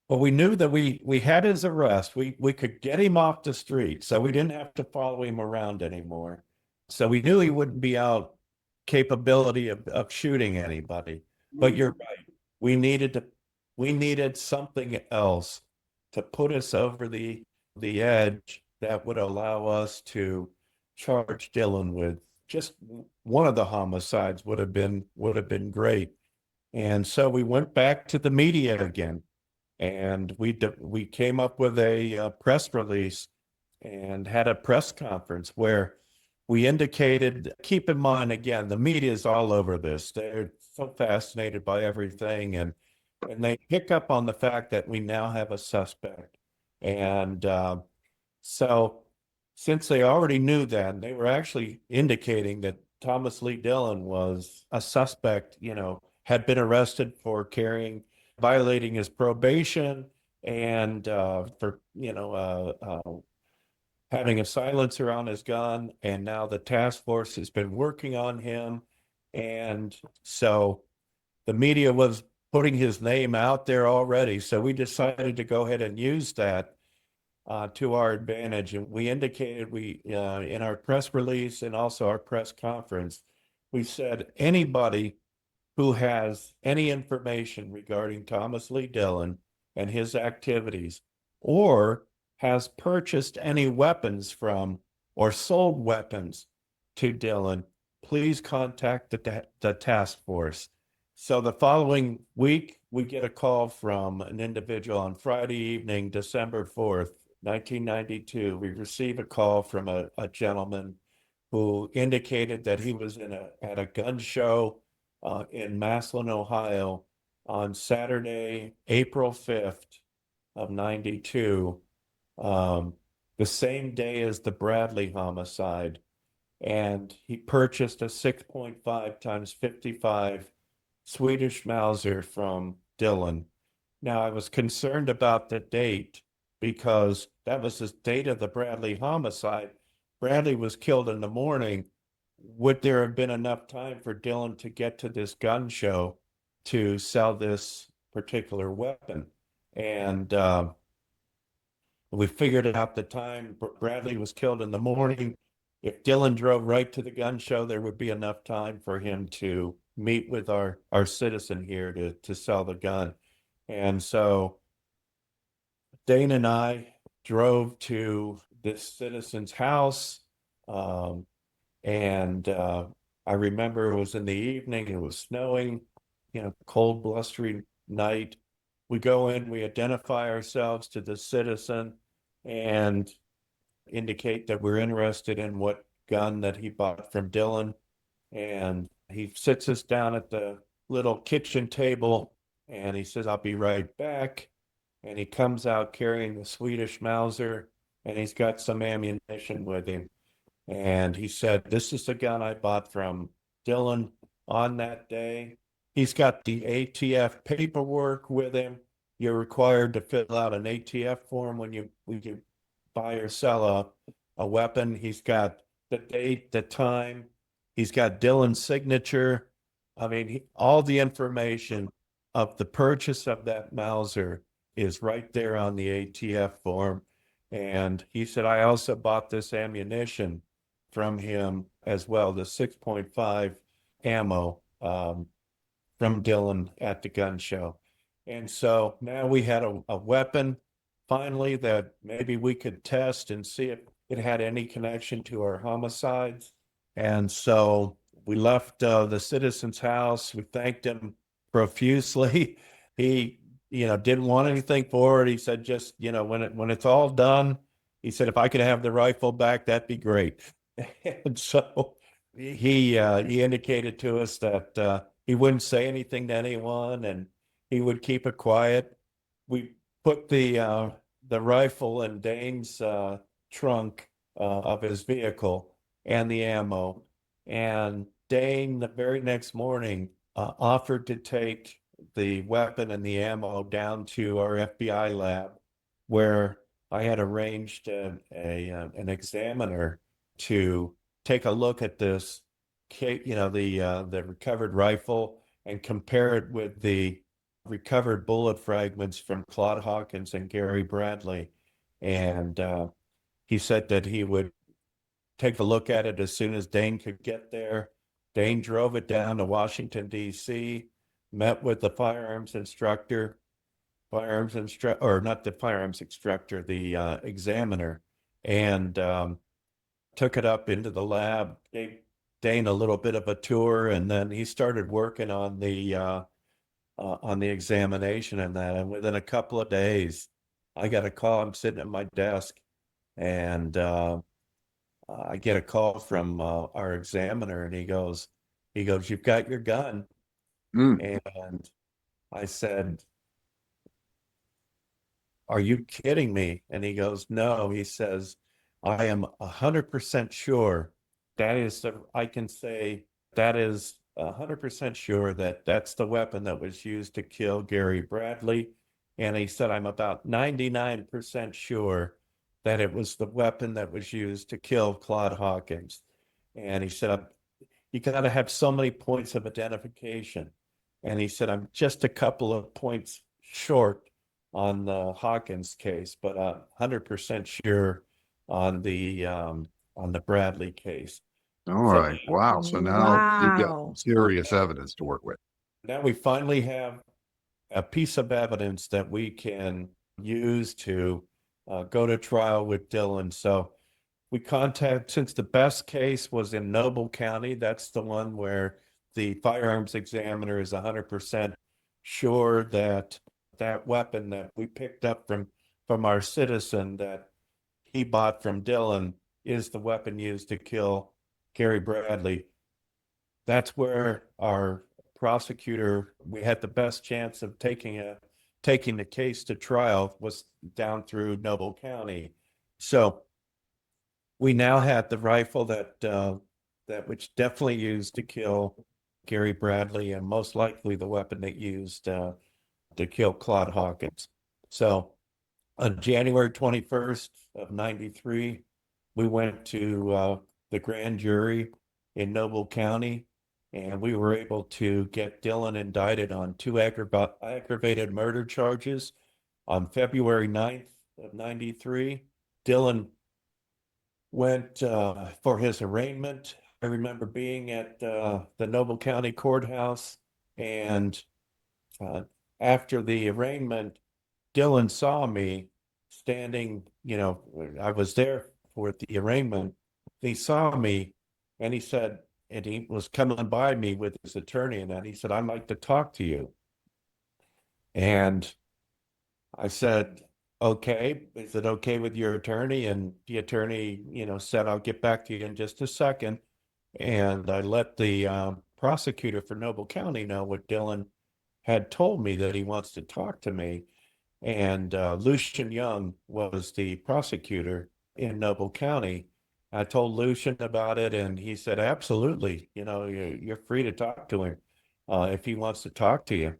Well, we knew that we had his arrest. We could get him off the street, so we didn't have to follow him around anymore. So we knew he wouldn't be out capability of shooting anybody. But you're right. We needed something else to put us over the edge that would allow us to charge Dillon with just one of the homicides would have been great. And so we went back to the media again, and we came up with a press release and had a press conference where we indicated, keep in mind, again, the media is all over this. They're so fascinated by everything, and they pick up on the fact that we now have a suspect. And so since they already knew that, they were actually indicating that Thomas Lee Dillon was a suspect, had been arrested for violating his probation, and for, having a silencer on his gun. And now the task force has been working on him. And so the media was putting his name out there already. So we decided to go ahead and use that to our advantage. And we indicated, in our press release and also our press conference, we said anybody who has any information regarding Thomas Lee Dillon and his activities, or has purchased any weapons from or sold weapons to Dillon, please contact the task force. So the following week, we get a call from an individual on Friday evening, December 4th, 1992. We receive a call from a gentleman who indicated that he was at a gun show in Massillon, Ohio on Saturday, April 5th of 92, the same day as the Bradley homicide. And he purchased a 6.5 times 55 Swedish Mauser from Dillon. Now, I was concerned about the date because that was the date of the Bradley homicide. Bradley was killed in the morning. Would there have been enough time for Dillon to get to this gun show to sell this particular weapon? And we figured out the time. Bradley was killed in the morning. If Dillon drove right to the gun show, there would be enough time for him to meet with our citizen here to sell the gun. And so Dane and I drove to this citizen's house. And I remember it was in the evening, it was snowing, cold, blustery night. We go in, we identify ourselves to the citizen and indicate that we're interested in what gun that he bought from Dillon. And he sits us down at the little kitchen table and he says, "I'll be right back." And he comes out carrying the Swedish Mauser, and he's got some ammunition with him. And he said, "This is the gun I bought from Dillon on that day." He's got the ATF paperwork with him. You're required to fill out an ATF form when you buy or sell a weapon. He's got the date, the time. He's got Dillon's signature. I mean, all the information of the purchase of that Mauser is right there on the ATF form. And he said, "I also bought this ammunition from him as well, the 6.5 ammo from Dillon at the gun show." And so now we had a weapon finally that maybe we could test and see if it had any connection to our homicides. And so we left the citizen's house. We thanked him profusely. He, didn't want anything for it. He said, just, when it's all done, he said, if I could have the rifle back, that'd be great. And so he indicated to us that he wouldn't say anything to anyone and he would keep it quiet. We put the rifle in Dane's trunk of his vehicle and the ammo. And Dane, the very next morning, offered to take the weapon and the ammo down to our FBI lab where I had arranged an examiner to take a look at this, the recovered rifle and compare it with the recovered bullet fragments from Claude Hawkins and Gary Bradley. And he said that he would take a look at it as soon as Dane could get there. Dane drove it down to Washington, D.C., met with the or not the firearms instructor, the examiner, and took it up into the lab, gave Dane a little bit of a tour, and then he started working on the examination and that. And within a couple of days, I got a call. I'm sitting at my desk, and I get a call from our examiner, and he goes, "You've got your gun." Mm. And I said, "Are you kidding me?" And he goes, "No." He says, "I am 100% sure I can say that is 100% sure that that's the weapon that was used to kill Gary Bradley." And he said, "I'm about 99% sure that it was the weapon that was used to kill Claude Hawkins." And he said, "You got to have so many points of identification." And he said, "I'm just a couple of points short on the Hawkins case, but 100% sure on the Bradley case." All So right. Wow. So now you've got Wow. serious evidence to work with. now we finally have a piece of evidence that we can use to go to trial with Dillon. So since the best case was in Noble County, that's the one where the firearms examiner is 100% sure that that weapon that we picked up from our citizen that he bought from Dillon is the weapon used to kill Gary Bradley. That's where our prosecutor, we had the best chance of taking the case to trial, was down through Noble County. So we now had the rifle that which definitely used to kill Gary Bradley, and most likely the weapon that used to kill Claude Hawkins. So on January 21st of 93, we went to the grand jury in Noble County, and we were able to get Dillon indicted on 2 aggravated murder charges on February 9th of 93. Dillon went for his arraignment. I remember being at the Noble County Courthouse, and after the arraignment, Dillon saw me standing, I was there for the arraignment. He saw me, and he said, and he was coming by me with his attorney, and he said, "I'd like to talk to you." And I said, "Okay, is it okay with your attorney?" And the attorney, said, "I'll get back to you in just a second." And I let the prosecutor for Noble County know what Dillon had told me, that he wants to talk to me. And Lucian Young was the prosecutor in Noble County. I told Lucian about it, and he said, "Absolutely, you're free to talk to him if he wants to talk to you."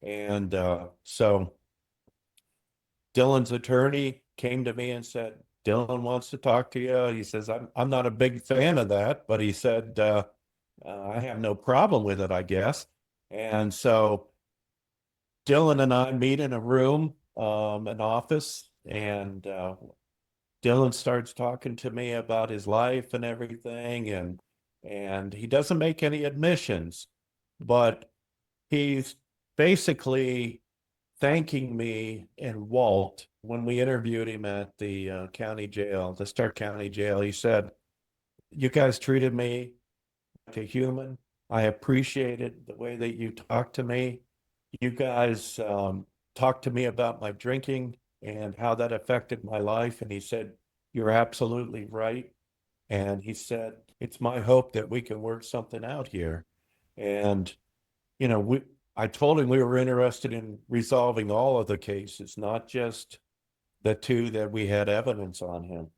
And so Dillon's attorney came to me and said, "Dillon wants to talk to you." He says, I'm not a big fan of that, but he said, "I have no problem with it, I guess." And so Dillon and I meet in a room, an office, and Dillon starts talking to me about his life and everything, and he doesn't make any admissions, but he's basically thanking me and Walt when we interviewed him at the county jail, the Stark County Jail. He said, "You guys treated me like a human. I appreciated the way that you talked to me. You guys talked to me about my drinking and how that affected my life." And he said, "You're absolutely right." And he said, "It's my hope that we can work something out here." And, I told him we were interested in resolving all of the cases, not just the 2 that we had evidence on him.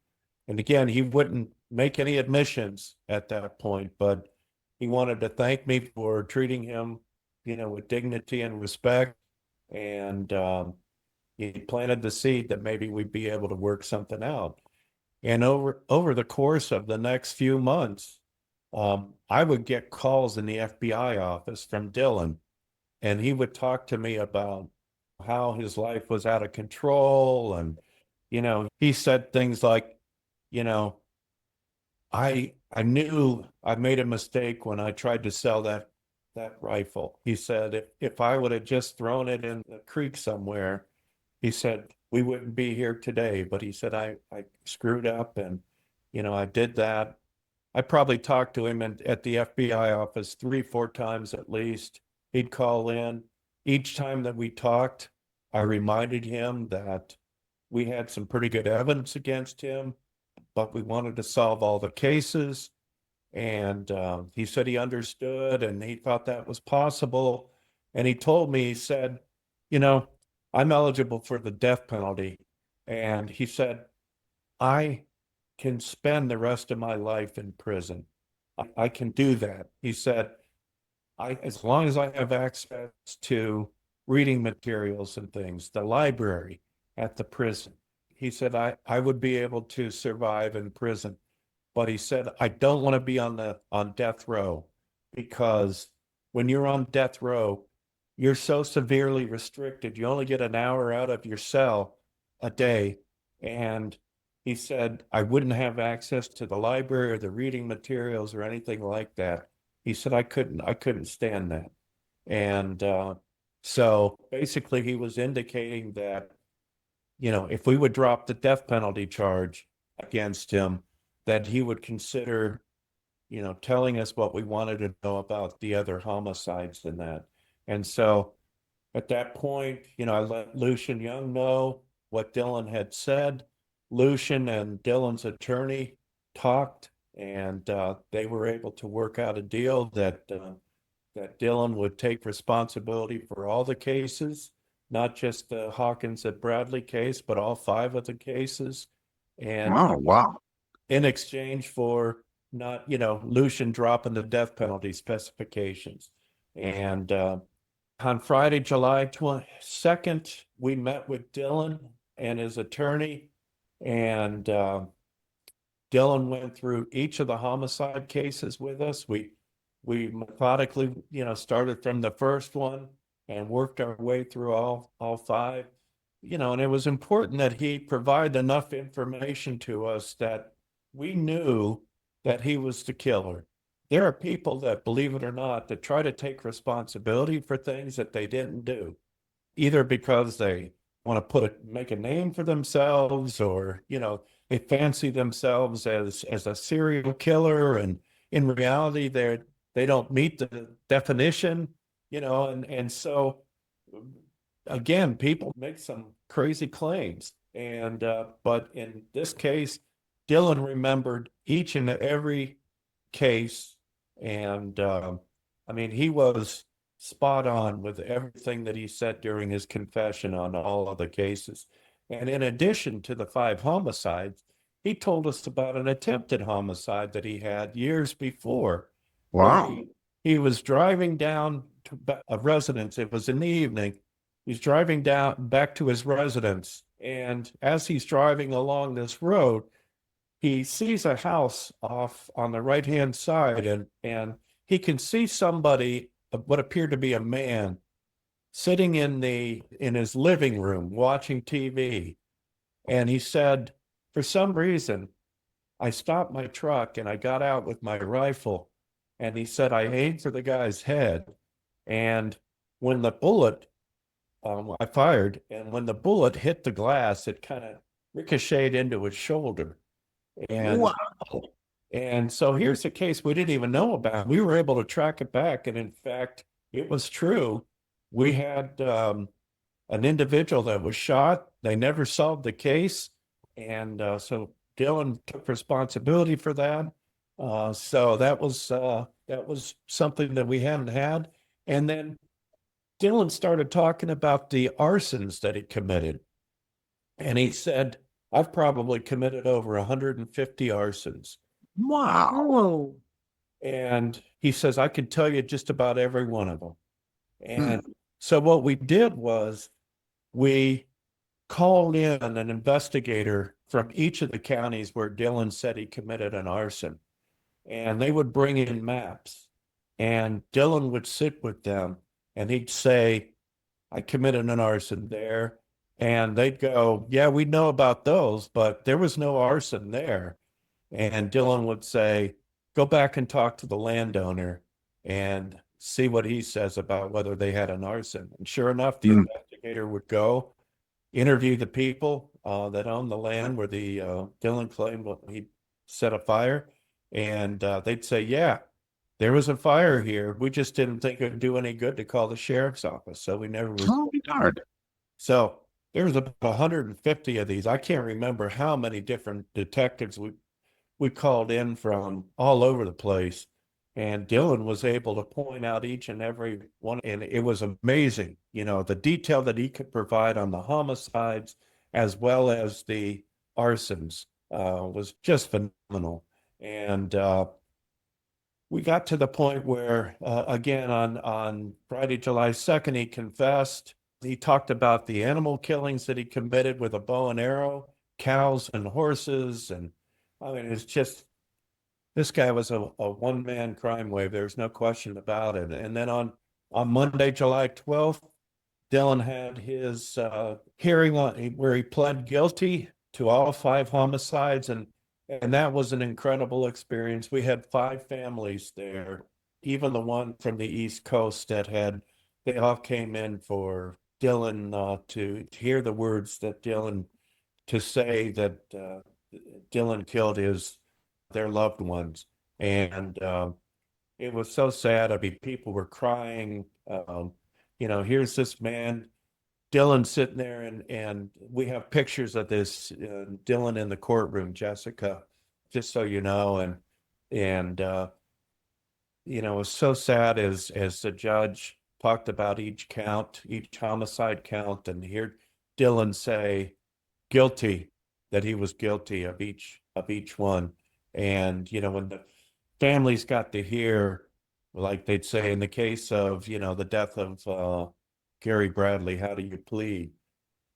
And again, he wouldn't make any admissions at that point, but he wanted to thank me for treating him, with dignity and respect. And he planted the seed that maybe we'd be able to work something out. And over the course of the next few months, I would get calls in the FBI office from Dillon, and he would talk to me about how his life was out of control. And, he said things like, you know, I knew I made a mistake when I tried to sell that rifle. He said, if I would have just thrown it in the creek somewhere, he said, we wouldn't be here today. But he said, I screwed up, and, I did that. I probably talked to him at the FBI office 3-4 times at least. He'd call in. Each time that we talked, I reminded him that we had some pretty good evidence against him, but we wanted to solve all the cases. And he said he understood and he thought that was possible. And he told me, he said, I'm eligible for the death penalty. And he said, I can spend the rest of my life in prison. I can do that. He said, as long as I have access to reading materials and things, the library at the prison, he said, I would be able to survive in prison. But he said, I don't want to be on death row, because when you're on death row, you're so severely restricted. You only get an hour out of your cell a day. And he said, I wouldn't have access to the library or the reading materials or anything like that. He said, I couldn't stand that. And so basically he was indicating that, if we would drop the death penalty charge against him, that he would consider, telling us what we wanted to know about the other homicides and that. And so at that point, I let Lucian Young know what Dillon had said. Lucian and Dillon's attorney talked, and they were able to work out a deal that Dillon would take responsibility for all the cases, not just the Hawkins and Bradley case, but all 5 of the cases. And Oh, wow. in exchange for not, Lucian dropping the death penalty specifications. And on Friday, July 22nd, we met with Dillon and his attorney, and Dillon went through each of the homicide cases with us. We methodically, started from the first one and worked our way through all 5. And it was important that he provide enough information to us that we knew that he was the killer. There are people that, believe it or not, that try to take responsibility for things that they didn't do, either because they want to make a name for themselves, or, they fancy themselves as a serial killer. And in reality, they don't meet the definition, and so again, people make some crazy claims. And but in this case, Dillon remembered each and every case, and he was spot on with everything that he said during his confession on all of the cases. And in addition to the 5 homicides, he told us about an attempted homicide that he had years before. Wow. He was driving down to a residence. It was in the evening. He's driving back to his residence. And as he's driving along this road, he sees a house off on the right-hand side, and he can see somebody, what appeared to be a man, sitting in his living room watching TV. And he said, for some reason, I stopped my truck and I got out with my rifle. And he said, I aimed for the guy's head. And when the bullet, I fired, and when the bullet hit the glass, it kind of ricocheted into his shoulder. And Wow. And so here's a case we didn't even know about. We were able to track it back. And in fact, it was true. We had an individual that was shot. They never solved the case. And so Dillon took responsibility for that. So that was something that we hadn't had. And then Dillon started talking about the arsons that he committed. And he said, I've probably committed over 150 arsons. Wow. Whoa. And he says, I could tell you just about every one of them. And so what we did was we called in an investigator from each of the counties where Dillon said he committed an arson. And they would bring in maps. And Dillon would sit with them and he'd say, I committed an arson there. And they'd go, yeah, we know about those, but there was no arson there. And Dillon would say, go back and talk to the landowner and see what he says about whether they had an arson. And sure enough, the investigator would go interview the people that owned the land where the Dillon claimed he set a fire. And they'd say, yeah, there was a fire here. We just didn't think it would do any good to call the sheriff's office. So we never Oh, darn. So there was about 150 of these. I can't remember how many different detectives we called in from all over the place. And Dillon was able to point out each and every one. And it was amazing, the detail that he could provide on the homicides as well as the arsons was just phenomenal. And we got to the point where, again, on Friday, July 2nd, he confessed. He talked about the animal killings that he committed with a bow and arrow, cows and horses. And I mean, it's just, this guy was a one-man crime wave. There's no question about it. And then on Monday, July 12th, Dillon had his hearing where he pled guilty to all 5 homicides. And that was an incredible experience. We had 5 families there, even the one from the East Coast they all came in for Dillon to hear the words that to say that Dillon killed their loved ones. And it was so sad. I mean, people were crying. Here's this man, Dillon, sitting there, and we have pictures of this Dillon in the courtroom, Jessica, just so you know. And it was so sad as the judge talked about each homicide count, and hear Dillon say guilty, that he was guilty of each one. And when the families got to hear, like they'd say in the case of the death of Gary Bradley, how do you plead?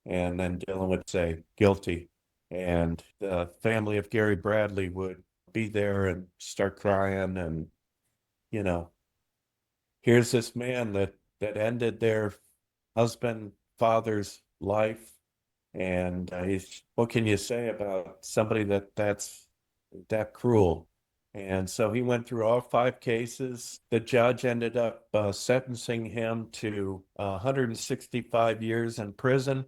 And then Dillon would say guilty, and the family of Gary Bradley would be there and start crying. And here's this man that ended their husband, father's life. And what can you say about somebody that's that cruel? And so he went through all 5 cases. The judge ended up sentencing him to 165 years in prison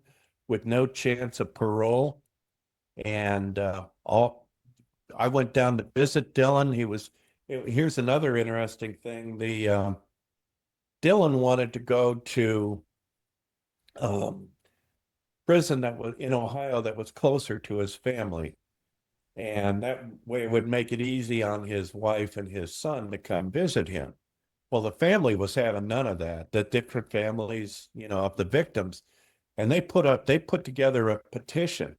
with no chance of parole. And I went down to visit Dillon. Here's another interesting thing. Dillon wanted to go to prison that was in Ohio that was closer to his family. And that way it would make it easy on his wife and his son to come visit him. Well, the family was having none of that, the different families, of the victims. And they put together a petition,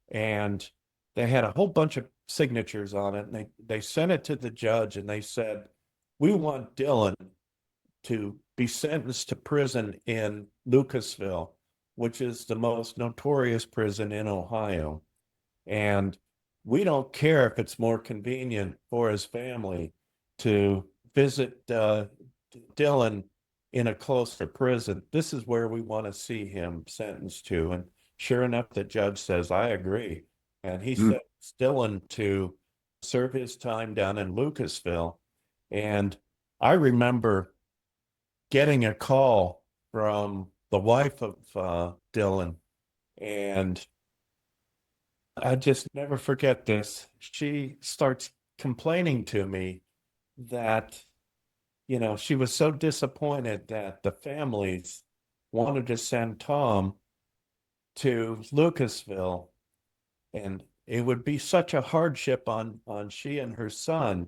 and they had a whole bunch of signatures on it. And they sent it to the judge, and they said, we want Dillon to be sentenced to prison in Lucasville, which is the most notorious prison in Ohio. And we don't care if it's more convenient for his family to visit Dillon in a closer prison. This is where we want to see him sentenced to. And sure enough, the judge says, I agree. And he sentenced Dillon to serve his time down in Lucasville. And I remember getting a call from the wife of Dillon, and I just never forget this. She starts complaining to me that, she was so disappointed that the families wanted to send Tom to Lucasville, and it would be such a hardship on she and her son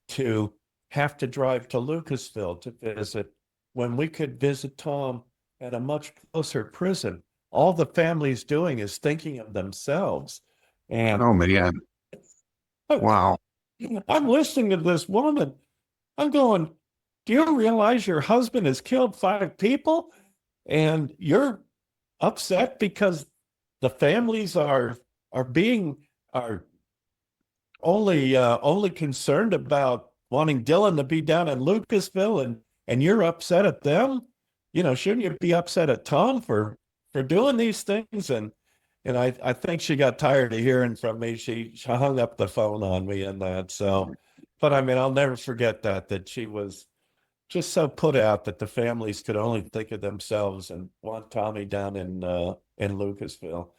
to have to drive to Lucasville to visit when we could visit Tom at a much closer prison. All the family's doing is thinking of themselves. And Oh, man. Wow. I'm listening to this woman. I'm going, do you realize your husband has killed 5 people? And you're upset because the families are only concerned about wanting Dillon to be down in Lucasville, and you're upset at them. Shouldn't you be upset at Tom for doing these things? And I think she got tired of hearing from me. She hung up the phone on me and that. So, but I mean, I'll never forget that she was just so put out that the families could only think of themselves and want Tommy down in Lucasville.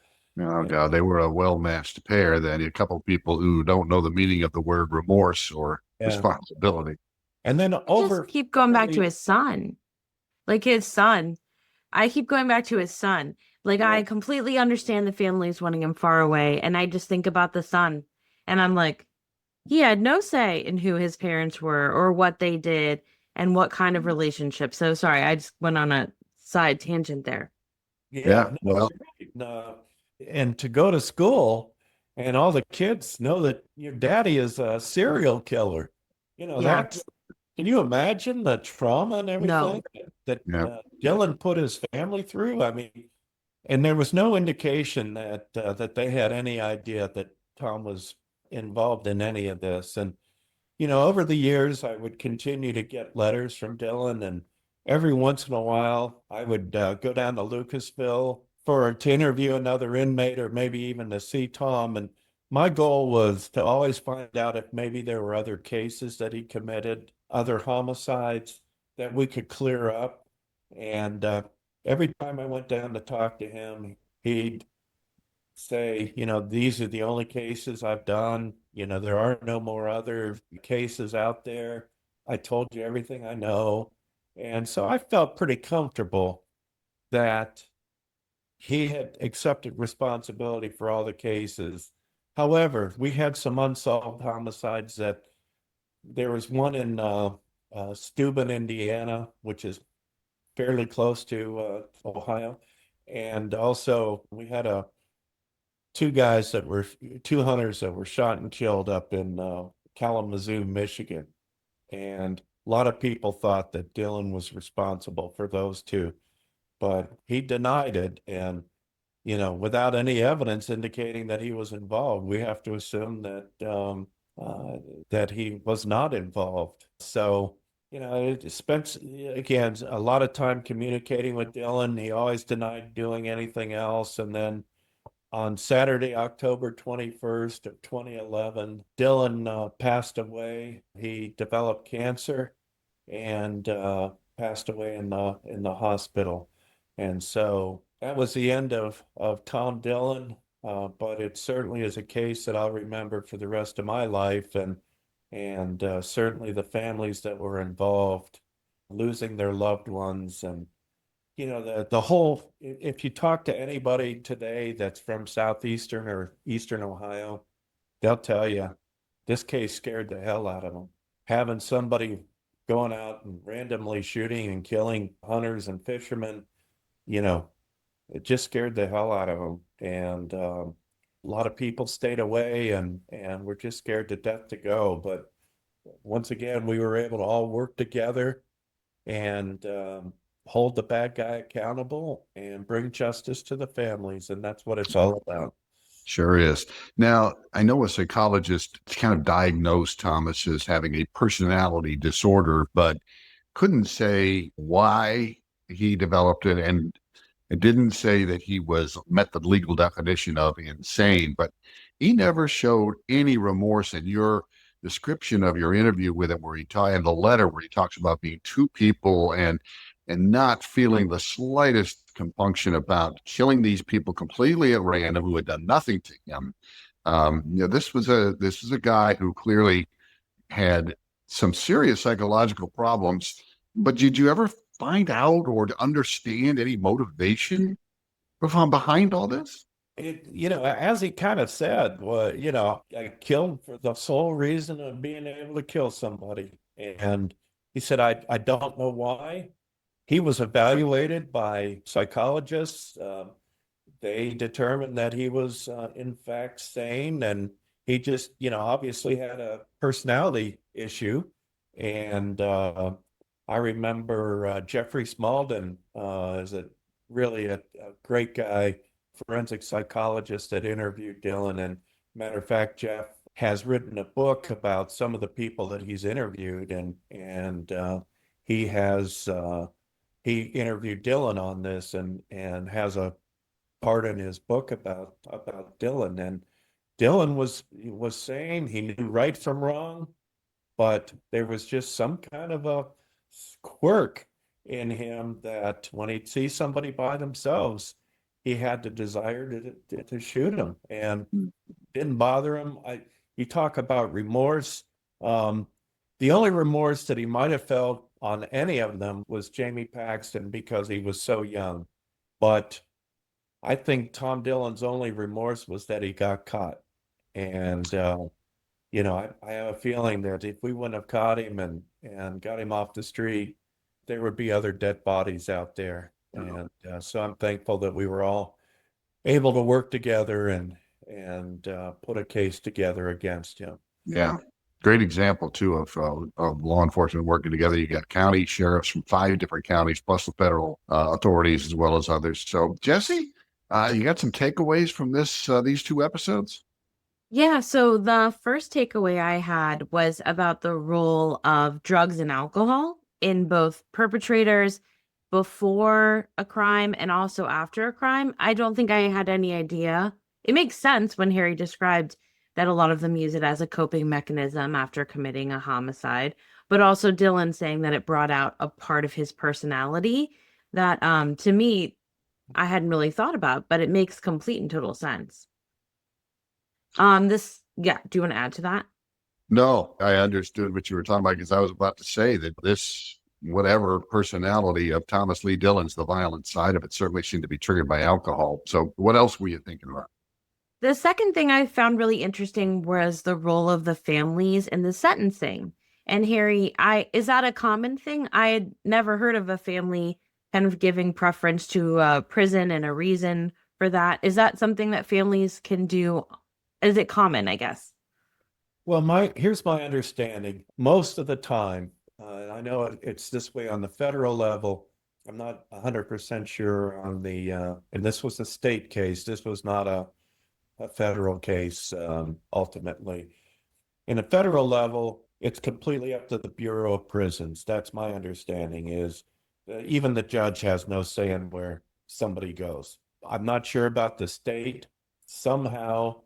Oh God, they were a well-matched pair. Then a couple of people who don't know the meaning of the word remorse or Yeah. responsibility. And then Just keep going back to his son. Like his son. I keep going back to his son. Like, I completely understand the families wanting him far away. And I just think about the son. And I'm like, he had no say in who his parents were or what they did and what kind of relationship. So sorry, I just went on a side tangent there. Yeah, well, no, and to go to school and all the kids know that your daddy is a serial killer. Yeah. That's, can you imagine the trauma and everything that Yeah. Dillon put his family through? I mean, and there was no indication that they had any idea that Tom was involved in any of this. And over the years, I would continue to get letters from Dillon, and every once in a while, I would go down to Lucasville to interview another inmate or maybe even to see Tom. And my goal was to always find out if maybe there were other cases that he committed, other homicides that we could clear up. And every time I went down to talk to him, he'd say, these are the only cases I've done. There are no more other cases out there. I told you everything I know. And so I felt pretty comfortable that he had accepted responsibility for all the cases. However, we had some unsolved homicides that there was one in Steuben, Indiana, which is fairly close to Ohio. And also we had two hunters that were shot and killed up in Kalamazoo, Michigan. And a lot of people thought that Dillon was responsible for those two, but he denied it. And, without any evidence indicating that he was involved, we have to assume that he was not involved. So, it spent, again, a lot of time communicating with Dillon. He always denied doing anything else. And then on Saturday, October 21st of 2011, Dillon passed away. He developed cancer and passed away in the hospital. And so that was the end of Tom Dillon. But it certainly is a case that I'll remember for the rest of my life, and certainly the families that were involved, losing their loved ones. And the whole, if you talk to anybody today that's from southeastern or eastern Ohio, they'll tell you this case scared the hell out of them. Having somebody going out and randomly shooting and killing hunters and fishermen, it just scared the hell out of them. And a lot of people stayed away and were just scared to death to go. But once again, we were able to all work together and hold the bad guy accountable and bring justice to the families. And that's what it's all about. Sure is. Now, I know a psychologist kind of diagnosed Thomas as having a personality disorder, but couldn't say why he developed it, and it didn't say that he met the legal definition of insane, but he never showed any remorse in your description of your interview with him, and the letter where he talks about being two people and not feeling the slightest compunction about killing these people completely at random who had done nothing to him. This is a guy who clearly had some serious psychological problems. But did you ever find out or to understand any motivation behind all this? As he kind of said, well, I killed for the sole reason of being able to kill somebody. And he said, I don't know why. He was evaluated by psychologists. They determined that he was, in fact, sane. And he just, obviously had a personality issue. And I remember Jeffrey Smalden, is it really a great guy, forensic psychologist that interviewed Dillon. And matter of fact, Jeff has written a book about some of the people that he's interviewed, and he has he interviewed Dillon on this, and has a part in his book about Dillon. And Dillon was saying he knew right from wrong, but there was just some kind of a quirk in him that when he'd see somebody by themselves, he had the desire to shoot him, and didn't bother him. You talk about remorse. The only remorse that he might have felt on any of them was Jamie Paxton, because he was so young. But I think Tom Dillon's only remorse was that he got caught. And I have a feeling that if we wouldn't have caught him and got him off the street, there would be other dead bodies out there. And so I'm thankful that we were all able to work together and put a case together against him. Yeah. Great example, too, of law enforcement working together. You got county sheriffs from 5 different counties, plus the federal authorities as well as others. So, Jesse, you got some takeaways from these 2 episodes? Yeah, so the first takeaway I had was about the role of drugs and alcohol in both perpetrators before a crime and also after a crime. I don't think I had any idea. It makes sense when Harry described that a lot of them use it as a coping mechanism after committing a homicide, but also Dillon saying that it brought out a part of his personality that to me I hadn't really thought about, but it makes complete and total sense. Do you want to add to that? No, I understood what you were talking about, because I was about to say that this, whatever personality of Thomas Lee Dillon's, the violent side of it, certainly seemed to be triggered by alcohol. So what else were you thinking about? The second thing I found really interesting was the role of the families in the sentencing. And Harry, is that a common thing? I had never heard of a family kind of giving preference to a prison and a reason for that. Is that something that families can do? Is it common, I guess? Well, here's my understanding. Most of the time, I know it's this way on the federal level. I'm not 100% sure on and this was a state case. This was not a federal case, ultimately. In a federal level, it's completely up to the Bureau of Prisons. That's my understanding, is even the judge has no say in where somebody goes. I'm not sure about the state. Somehow,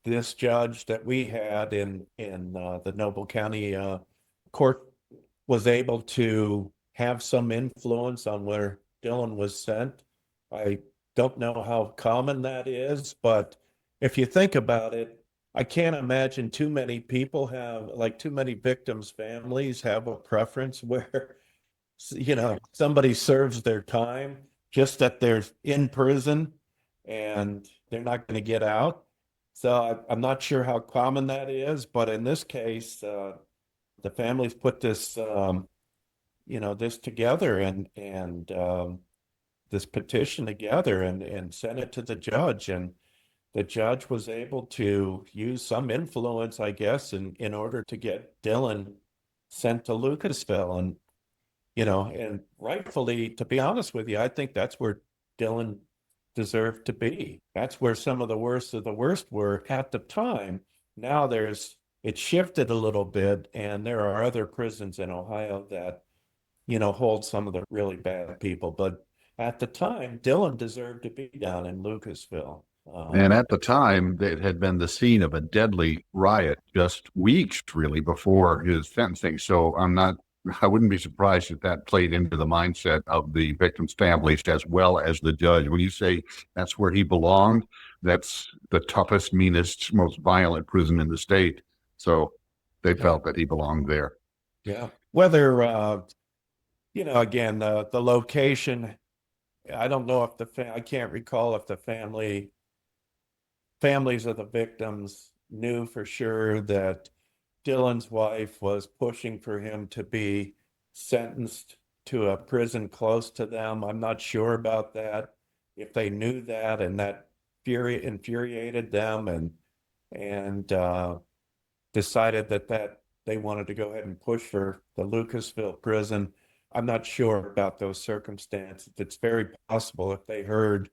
this judge that we had in the Noble County court was able to have some influence on where Dillon was sent. I don't know how common that is, but if you think about it, I can't imagine too many people too many victims' families have a preference where, somebody serves their time, just that they're in prison and they're not going to get out. So I'm not sure how common that is, but in this case, the families put this, this together and this petition together and sent it to the judge, and the judge was able to use some influence, I guess, in order to get Dillon sent to Lucasville. And rightfully, to be honest with you, I think that's where Dillon deserved to be. That's where some of the worst were at the time. Now it's shifted a little bit, and there are other prisons in Ohio that, hold some of the really bad people. But at the time, Dillon deserved to be down in Lucasville. And at the time, it had been the scene of a deadly riot just weeks, really, before his sentencing. So I wouldn't be surprised if that played into the mindset of the victims' families as well as the judge. When you say that's where he belonged, that's the toughest, meanest, most violent prison in the state. So they felt that he belonged there. Yeah. Whether, again, the location, I don't know if I can't recall if the families of the victims knew for sure that Dillon's wife was pushing for him to be sentenced to a prison close to them. I'm not sure about that. If they knew that and that infuriated them and decided that they wanted to go ahead and push for the Lucasville prison. I'm not sure about those circumstances. It's very possible if they heard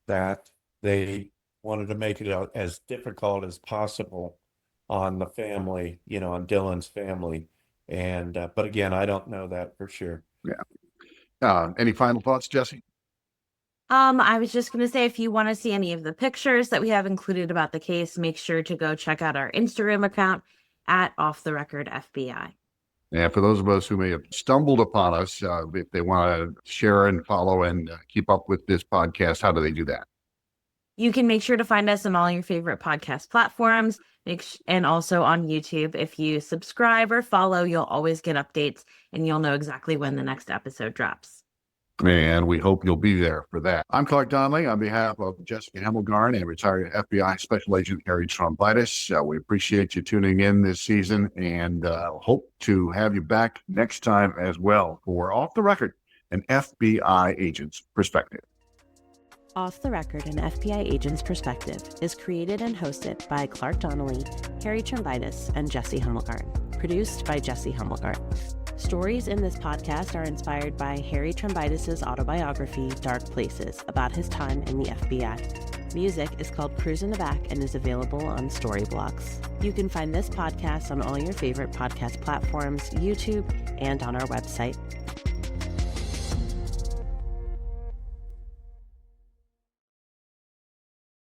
that they wanted to make it as difficult as possible on the family, on Dillon's family. And, but again, I don't know that for sure. Yeah. Any final thoughts, Jesse? I was just going to say, if you want to see any of the pictures that we have included about the case, make sure to go check out our Instagram account at Off the Record FBI. And for those of us who may have stumbled upon us, if they want to share and follow and keep up with this podcast, how do they do that? You can make sure to find us on all your favorite podcast platforms, and also on YouTube. If you subscribe or follow, you'll always get updates and you'll know exactly when the next episode drops. And we hope you'll be there for that. I'm Clark Donnelly on behalf of Jessica Hemmelgarn and retired FBI Special Agent Harry Trombitas. We appreciate you tuning in this season and hope to have you back next time as well for Off the Record, an FBI agent's perspective. Off the Record, an FBI agent's perspective is created and hosted by Clark Donnelly, Harry Trombitas, and Jesse Hemmelgarn. Produced by Jesse Hemmelgarn. Stories in this podcast are inspired by Harry Trombitas' autobiography, Dark Places, about his time in the FBI. Music is called Cruise in the Back and is available on Storyblocks. You can find this podcast on all your favorite podcast platforms, YouTube, and on our website.